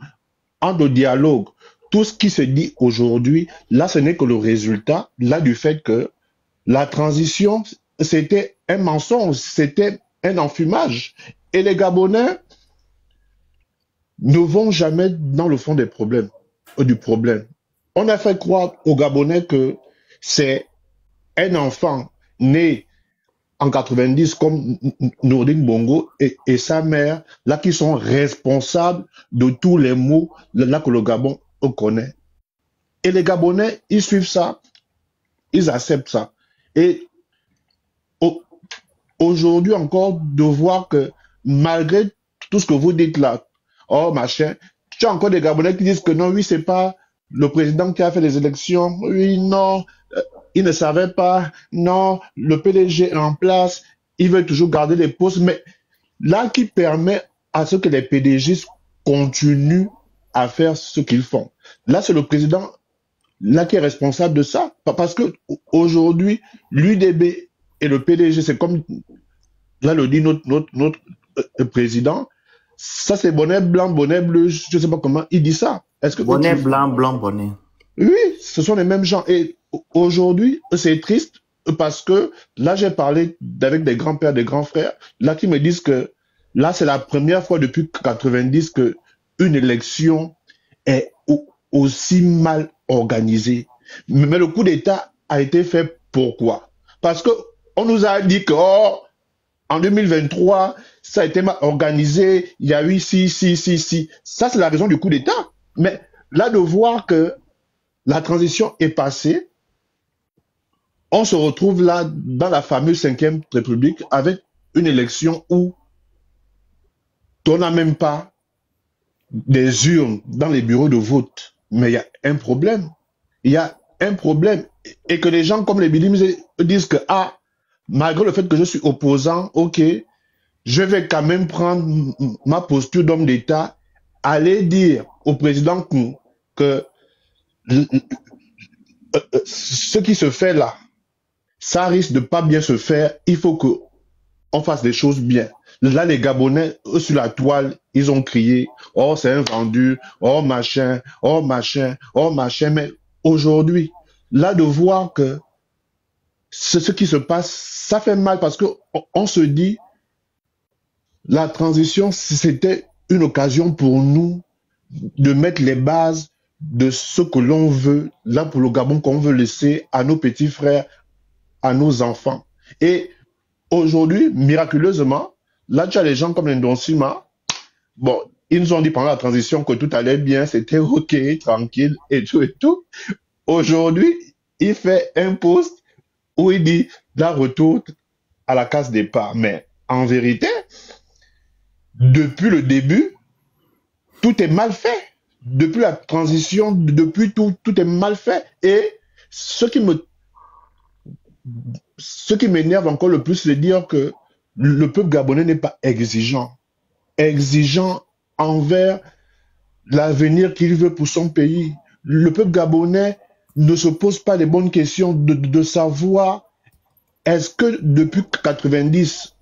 Speaker 5: entre le dialogue, tout ce qui se dit aujourd'hui, là, ce n'est que le résultat là du fait que la transition, c'était un mensonge, c'était un enfumage. Et les Gabonais ne vont jamais dans le fond des problèmes, du problème. On a fait croire aux Gabonais que c'est un enfant né en 90 comme Noureddine Bongo et sa mère, là, qui sont responsables de tous les maux là que le Gabon connaît. Et les Gabonais, ils suivent ça, ils acceptent ça. Et aujourd'hui encore, de voir que malgré tout ce que vous dites là, oh machin, tu as encore des Gabonais qui disent que non, oui, c'est pas le président qui a fait les élections, oui, non, il ne savait pas, non, le PDG est en place, il veut toujours garder les postes, mais là qui permet à ce que les PDG continuent à faire ce qu'ils font. Là, c'est le président là qui est responsable de ça, parce que aujourd'hui, l'UDB et le PDG, c'est comme là le dit notre président, ça c'est bonnet blanc, bonnet bleu, je ne sais pas comment il dit ça. Est-ce que
Speaker 2: bonnet blanc, blanc, bonnet.
Speaker 5: Oui, ce sont les mêmes gens. Et aujourd'hui, c'est triste parce que là, j'ai parlé avec des grands-pères, des grands frères, là qui me disent que là, c'est la première fois depuis 90 que une élection est aussi mal organisée. Mais le coup d'État a été fait pourquoi? Parce que on nous a dit que en 2023, ça a été mal organisé, il y a eu si. Ça, c'est la raison du coup d'État. Mais là, de voir que la transition est passée, on se retrouve là dans la fameuse 5e République avec une élection où on n'a même pas des urnes dans les bureaux de vote. Mais il y a un problème. Il y a un problème. Et que les gens comme les Bilim disent que, malgré le fait que je suis opposant, ok, je vais quand même prendre ma posture d'homme d'État, aller dire au président que que ce qui se fait là, ça risque de pas bien se faire. Il faut que on fasse des choses bien. Là, les Gabonais, eux, sur la toile, ils ont crié, oh, c'est un vendu, oh, machin, oh, machin, oh, machin. Mais aujourd'hui, là, de voir que ce qui se passe, ça fait mal parce que on se dit, la transition, c'était une occasion pour nous de mettre les bases de ce que l'on veut, là, pour le Gabon, qu'on veut laisser à nos petits frères, à nos enfants. Et aujourd'hui, miraculeusement, là, tu as les gens comme Ndonsima. Bon, ils nous ont dit pendant la transition que tout allait bien, c'était OK, tranquille, et tout, et tout. Aujourd'hui, il fait un post où il dit, là, retour à la case départ. Mais en vérité, depuis le début, tout est mal fait. Depuis la transition, depuis tout est mal fait. Et ce qui m'énerve encore le plus, c'est de dire que le peuple gabonais n'est pas exigeant envers l'avenir qu'il veut pour son pays. Le peuple gabonais ne se pose pas les bonnes questions de savoir est-ce que depuis 90,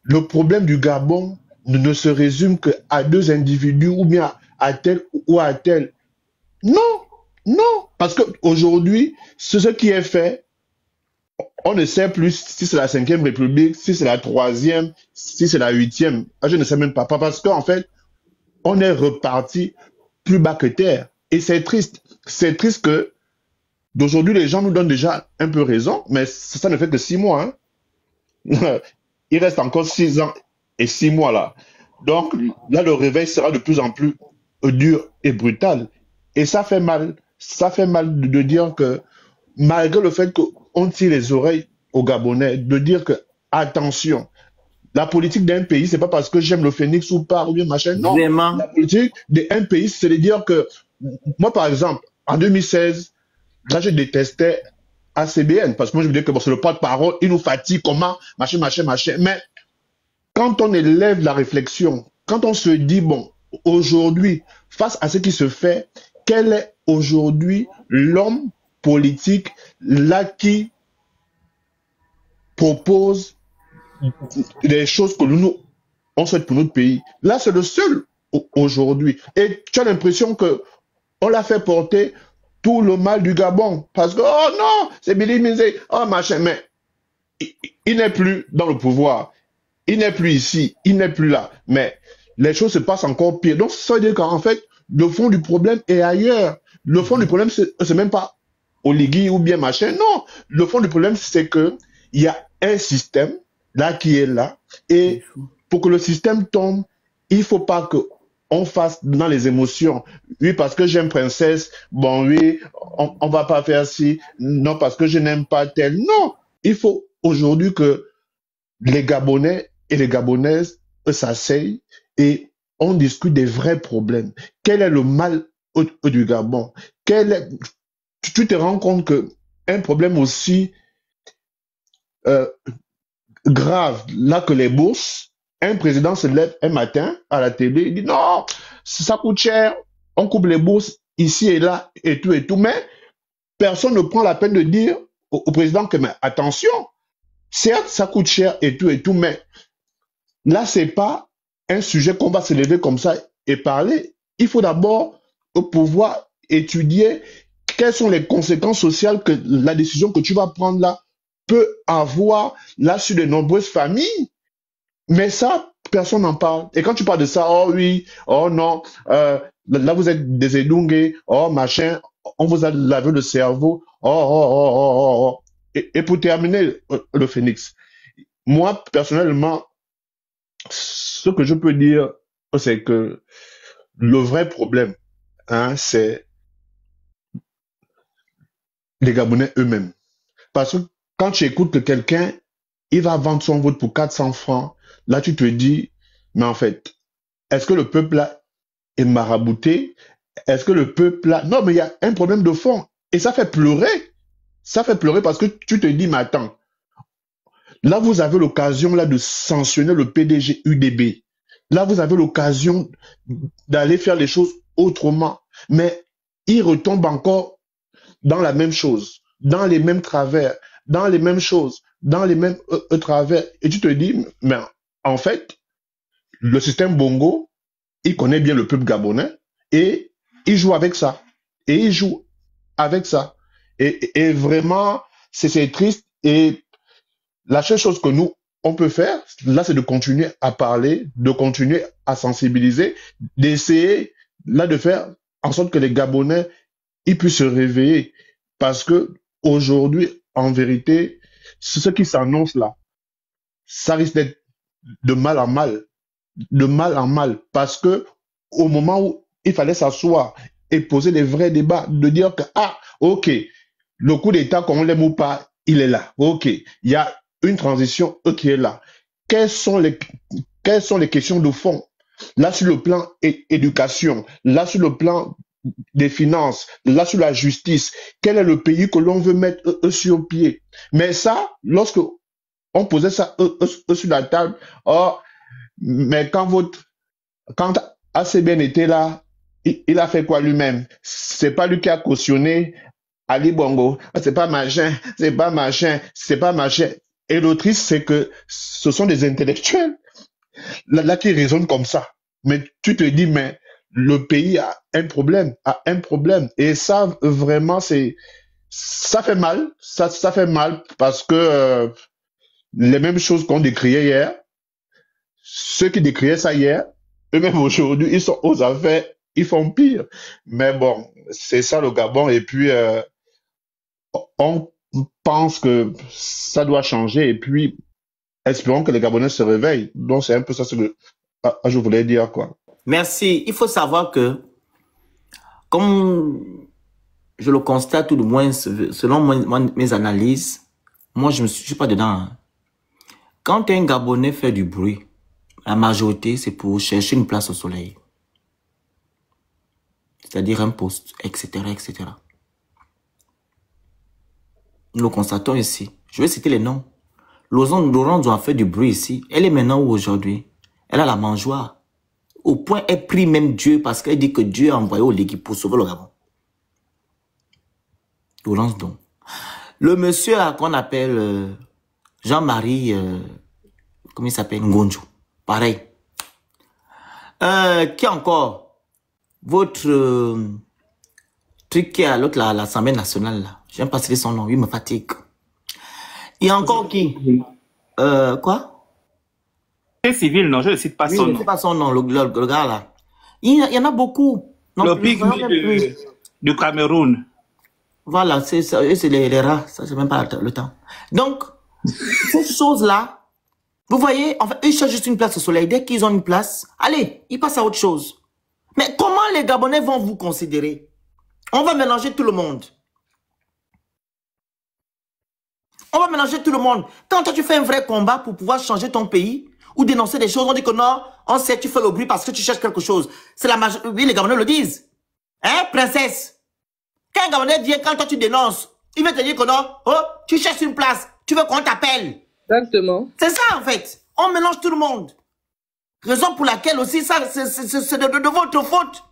Speaker 5: le problème du Gabon ne se résume qu'à deux individus ou bien à tel ou à tel. Non, non, parce qu'aujourd'hui, ce qui est fait, on ne sait plus si c'est la 5e République, si c'est la 3e, si c'est la 8e. Je ne sais même pas. Parce qu'en fait, on est reparti plus bas que terre. Et c'est triste. C'est triste que d'aujourd'hui, les gens nous donnent déjà un peu raison, mais ça ne fait que 6 mois. Hein. Il reste encore 6 ans et 6 mois là. Donc là, le réveil sera de plus en plus dur et brutal. Et ça fait mal. Ça fait mal de dire que malgré le fait qu'on tire les oreilles aux Gabonais, de dire que, attention, la politique d'un pays, c'est pas parce que j'aime le phénix ou pas, ou bien machin. Non,
Speaker 2: Vraiment.
Speaker 5: La politique d'un pays, c'est de dire que, moi par exemple, en 2016, là je détestais ACBN, parce que moi je me disais que bon, c'est le porte-parole, il nous fatigue, comment, machin, machin, machin. Mais quand on élève la réflexion, quand on se dit, bon, aujourd'hui, face à ce qui se fait, quel est aujourd'hui l'homme politique là qui propose des choses que nous on souhaite pour notre pays. Là, c'est le seul aujourd'hui. Et tu as l'impression que on l'a fait porter tout le mal du Gabon. Parce que, oh non, c'est Billy Mizé, oh machin, mais il n'est plus dans le pouvoir. Il n'est plus ici, il n'est plus là. Mais les choses se passent encore pire. Donc, ça veut dire qu'en fait, le fond du problème est ailleurs. Le fond du problème, c'est même pas Oligui ou bien machin. Non, le fond du problème, c'est que il y a un système là qui est là. Et pour que le système tombe, il faut pas que on fasse dans les émotions. Oui, parce que j'aime Princesse. Bon, oui, on va pas faire ci. Non, parce que je n'aime pas tel. Non, il faut aujourd'hui que les Gabonais et les Gabonaises s'asseyent et on discute des vrais problèmes. Quel est le mal du Gabon? Tu te rends compte que un problème aussi grave là que les bourses, un président se lève un matin à la télé, il dit non, ça coûte cher, on coupe les bourses ici et là et tout, mais personne ne prend la peine de dire au président que mais attention, certes ça coûte cher et tout, mais là c'est pas un sujet qu'on va se lever comme ça et parler. Il faut d'abord pouvoir étudier quelles sont les conséquences sociales que la décision que tu vas prendre là peut avoir là sur de nombreuses familles. Mais ça, personne n'en parle. Et quand tu parles de ça, oh oui, oh non, là vous êtes des édungés, oh machin, on vous a lavé le cerveau, oh. Et pour terminer, le phénix, moi personnellement, ce que je peux dire, c'est que le vrai problème, hein, c'est les Gabonais eux-mêmes. Parce que quand tu écoutes que quelqu'un, il va vendre son vote pour 400 francs, là tu te dis, mais en fait, est-ce que le peuple là est marabouté? Est-ce que le peuple là... Non, mais il y a un problème de fond. Et ça fait pleurer. Ça fait pleurer parce que tu te dis, mais attends, là vous avez l'occasion là de sanctionner le PDG UDB. Là vous avez l'occasion d'aller faire les choses autrement. mais ils retombent encore dans la même chose, dans les mêmes travers, dans les mêmes choses, dans les mêmes travers. Et tu te dis, mais en fait, le système Bongo, il connaît bien le peuple gabonais et il joue avec ça. Et il joue avec ça. Et vraiment, c'est triste. Et la seule chose que nous, on peut faire, là, c'est de continuer à parler, de continuer à sensibiliser, d'essayer, là, de faire en sorte que les Gabonais, ils puissent se réveiller. Parce que aujourd'hui, en vérité, ce qui s'annonce là, ça risque d'être de mal en mal. De mal en mal. Parce que au moment où il fallait s'asseoir et poser les vrais débats, de dire que, ah, ok, le coup d'État, qu'on l'aime ou pas, il est là. Ok, il y a une transition qui est là. Quelles sont les questions de fond? Là, sur le plan éducation, là, sur le plan des finances, là, sur la justice, quel est le pays que l'on veut mettre sur pied? Mais ça, lorsque on posait ça sur la table, oh, mais quand ACBN était là, il a fait quoi lui-même? C'est pas lui qui a cautionné Ali Bongo. C'est pas machin, c'est pas machin, c'est pas machin. Et l'autrice, c'est que ce sont des intellectuels là qui raisonnent comme ça. Mais tu te dis, mais le pays a un problème, Et ça, vraiment, ça fait mal. Ça fait mal parce que les mêmes choses qu'on décriait hier, ceux qui décriaient ça hier, eux-mêmes aujourd'hui, ils sont aux affaires, ils font pire. Mais bon, c'est ça le Gabon. Et puis, on pense que ça doit changer. Et puis, espérons que les Gabonais se réveillent. Donc, c'est un peu ça ce que je voulais dire, quoi.
Speaker 2: Merci. Il faut savoir que, comme je le constate, tout du moins, selon mes analyses, moi, je ne suis pas dedans. Hein. Quand un Gabonais fait du bruit, la majorité, c'est pour chercher une place au soleil. C'est-à-dire un poste, etc., etc. Nous le constatons ici. Je vais citer les noms. Laurent a fait du bruit ici. Elle est maintenant où aujourd'hui? Elle a la mangeoire. Au point, elle prie même Dieu parce qu'elle dit que Dieu a envoyé Oligui pour sauver le Gabon. Laurence donc. Le monsieur qu'on appelle Jean-Marie, comment il s'appelle? Ngonjo. Pareil. Qui encore? Votre truc qui est à l'autre, l'Assemblée nationale, là. Je n'aime pas citer son nom, il me fatigue. Il y a encore qui? Quoi?
Speaker 4: C'est civil, non, je ne cite pas son nom.
Speaker 2: Je ne sais pas son nom, le gars là. Il y en a beaucoup. Non,
Speaker 4: le pygmée du Cameroun.
Speaker 2: Voilà, c'est les rats, ça c'est même pas le temps. Donc, ces choses-là, vous voyez, en fait, ils cherchent juste une place au soleil. Dès qu'ils ont une place, allez, ils passent à autre chose. Mais comment les Gabonais vont vous considérer? On va mélanger tout le monde. On va mélanger tout le monde. Quand toi, tu fais un vrai combat pour pouvoir changer ton pays ou dénoncer des choses, on dit que non, on sait que tu fais le bruit parce que tu cherches quelque chose. C'est la majorité. Oui, les Gabonais le disent. Hein, princesse? Quand un Gabonais vient, quand toi tu dénonces, il va te dire que non, oh, tu cherches une place, tu veux qu'on t'appelle.
Speaker 1: Exactement.
Speaker 2: C'est ça en fait. On mélange tout le monde. Raison pour laquelle aussi, ça, c'est de votre faute.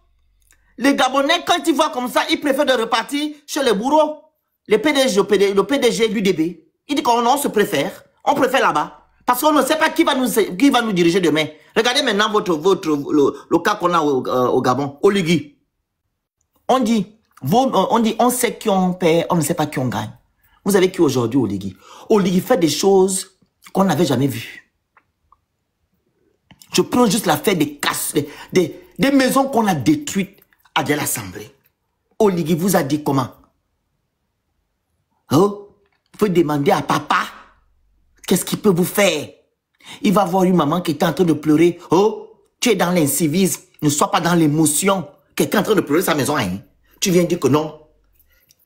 Speaker 2: Les Gabonais, quand ils voient comme ça, ils préfèrent de repartir chez les bourreaux. Le PDG, l'UDB. Il dit qu'on se préfère. On préfère là-bas. Parce qu'on ne sait pas qui va nous diriger demain. Regardez maintenant le cas qu'on a au Gabon, Oligui. On dit, on sait qui on perd, on ne sait pas qui on gagne. Vous avez qui aujourd'hui, Oligui? Oligui fait des choses qu'on n'avait jamais vues. Je prends juste l'affaire des maisons qu'on a détruites à de l'Assemblée. Oligui vous a dit comment? Oh, il faut demander à papa qu'est-ce qu'il peut vous faire. Il va voir une maman qui est en train de pleurer. Oh, tu es dans l'incivisme, ne sois pas dans l'émotion. Quelqu'un est en train de pleurer sa maison. Hein? Tu viens dire que non.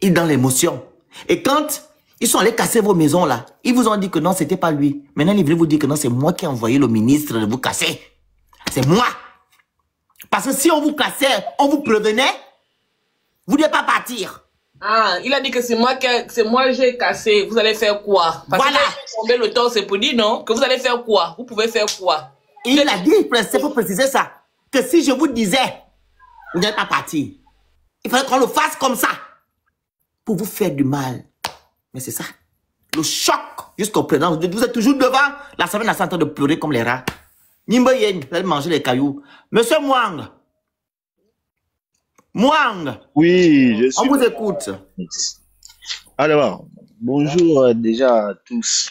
Speaker 2: Il est dans l'émotion. Et quand ils sont allés casser vos maisons là, ils vous ont dit que non, c'était pas lui. Maintenant, ils veulent vous dire que non, c'est moi qui ai envoyé le ministre de vous casser. C'est moi. Parce que si on vous cassait, on vous prévenait, vous ne devez pas partir.
Speaker 1: Ah, il a dit que c'est moi j'ai cassé. Vous allez faire quoi? Parce
Speaker 2: voilà.
Speaker 1: Que le temps, c'est pour dire non, que vous allez faire quoi? Vous pouvez faire quoi?
Speaker 2: Il a dit, il faut préciser ça, que si je vous disais, vous n'allez pas partir. Il fallait qu'on le fasse comme ça. Pour vous faire du mal. Mais c'est ça. Le choc jusqu'au présent. Vous êtes toujours devant l'Assemblée nationale en train de pleurer comme les rats. Nimba Yen, vous allez manger les cailloux. Monsieur Mwang. Mwang.
Speaker 10: Oui, je suis...
Speaker 2: On vous écoute.
Speaker 10: Alors, bonjour déjà à tous.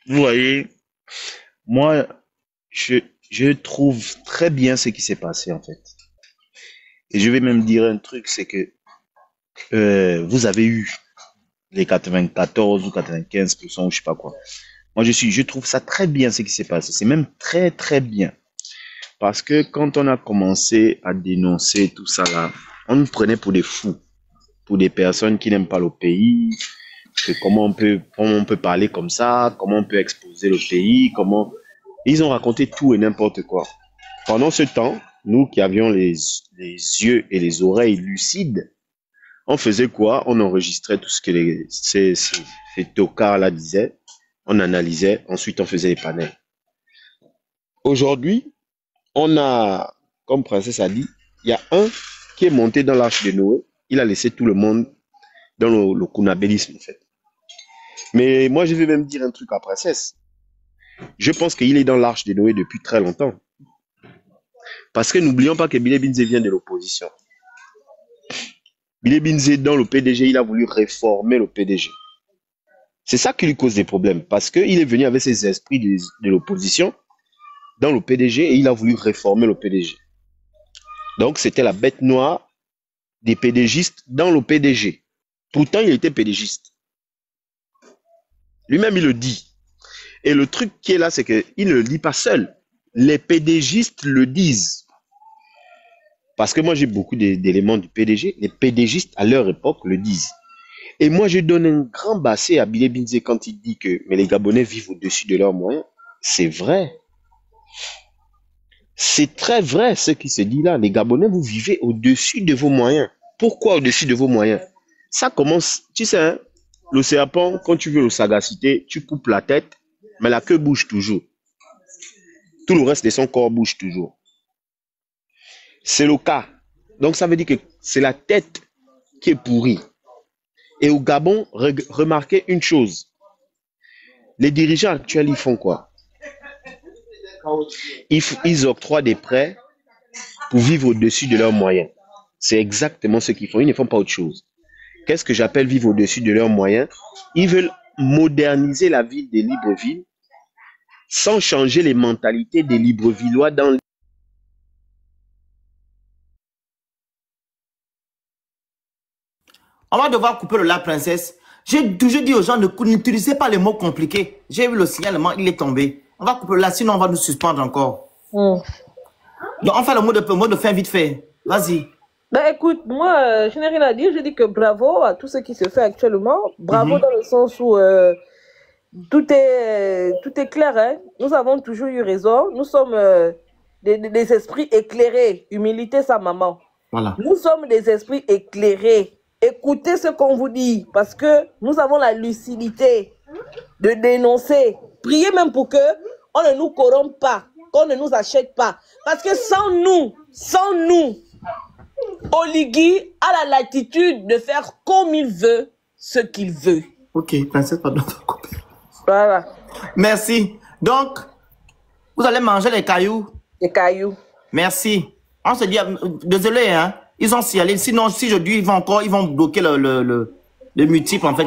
Speaker 10: Vous voyez, moi, je trouve très bien ce qui s'est passé en fait. Et je vais même dire un truc, c'est que vous avez eu les 94 ou 95% ou je sais pas quoi. Moi, je trouve ça très bien ce qui s'est passé. C'est même très, très bien. Parce que quand on a commencé à dénoncer tout ça là, on nous prenait pour des fous, pour des personnes qui n'aiment pas le pays, que comment on peut parler comme ça, comment on peut exposer le pays, comment... Ils ont raconté tout et n'importe quoi. Pendant ce temps, nous qui avions les yeux et les oreilles lucides, on faisait quoi? On enregistrait tout ce que ces tocards-là disaient, on analysait, ensuite on faisait les panels. Aujourd'hui, on a, comme Princesse a dit, il y a un qui est monté dans l'arche de Noé, il a laissé tout le monde dans le kunabélisme en fait. Mais moi je vais même dire un truc à Princesse. Je pense qu'il est dans l'arche de Noé depuis très longtemps. Parce que n'oublions pas que Bile Binze vient de l'opposition. Bile Binze, dans le PDG, il a voulu réformer le PDG. C'est ça qui lui cause des problèmes. Parce qu'il est venu avec ses esprits de l'opposition dans le PDG et il a voulu réformer le PDG. Donc, c'était la bête noire des PDGistes dans le PDG. Pourtant, il était PDGiste. Lui-même, il le dit. Et le truc qui est là, c'est qu'il ne le dit pas seul. Les PDGistes le disent. Parce que moi, j'ai beaucoup d'éléments du PDG. Les PDGistes, à leur époque, le disent. Et moi, je donne un grand basset à Bile Binze quand il dit que mais les Gabonais vivent au-dessus de leurs moyens. C'est vrai. C'est très vrai ce qui se dit là. Les Gabonais, vous vivez au-dessus de vos moyens. Pourquoi au-dessus de vos moyens? Ça commence, tu sais, hein, le serpent, quand tu veux le sagacité, tu coupes la tête, mais la queue bouge toujours. Tout le reste de son corps bouge toujours. C'est le cas. Donc ça veut dire que c'est la tête qui est pourrie. Et au Gabon, remarquez une chose. Les dirigeants actuels, ils font quoi? Ils octroient des prêts pour vivre au-dessus de leurs moyens. C'est exactement ce qu'ils font. Ils ne font pas autre chose. Qu'est-ce que j'appelle vivre au-dessus de leurs moyens? Ils veulent moderniser la ville des Libreville sans changer les mentalités des Librevillois dans
Speaker 2: On va devoir couper le la princesse. J'ai toujours dit aux gens, n'utilisez pas les mots compliqués. J'ai vu le signalement, il est tombé. On va couper le la, sinon on va nous suspendre encore. Donc on fait le mot de fin vite fait. Vas-y.
Speaker 1: Ben écoute, moi, je n'ai rien à dire. Je dis que bravo à tout ce qui se fait actuellement. Bravo dans le sens où tout est clair. Hein. Nous avons toujours eu raison. Nous sommes des esprits éclairés. Humilité, sa maman.
Speaker 2: Voilà.
Speaker 1: Nous sommes des esprits éclairés. Écoutez ce qu'on vous dit, parce que nous avons la lucidité de dénoncer. Priez même pour que on ne nous corrompe pas, qu'on ne nous achète pas. Parce que sans nous, Oligui a la latitude de faire comme il veut, ce qu'il veut.
Speaker 2: Ok, princesse, pardon.
Speaker 1: Voilà.
Speaker 2: Merci. Donc, vous allez manger les cailloux.
Speaker 1: Les cailloux.
Speaker 2: Merci. On se dit, désolé, hein. Ils ont signalé. Sinon, si je dis, ils vont bloquer le multiple, en fait.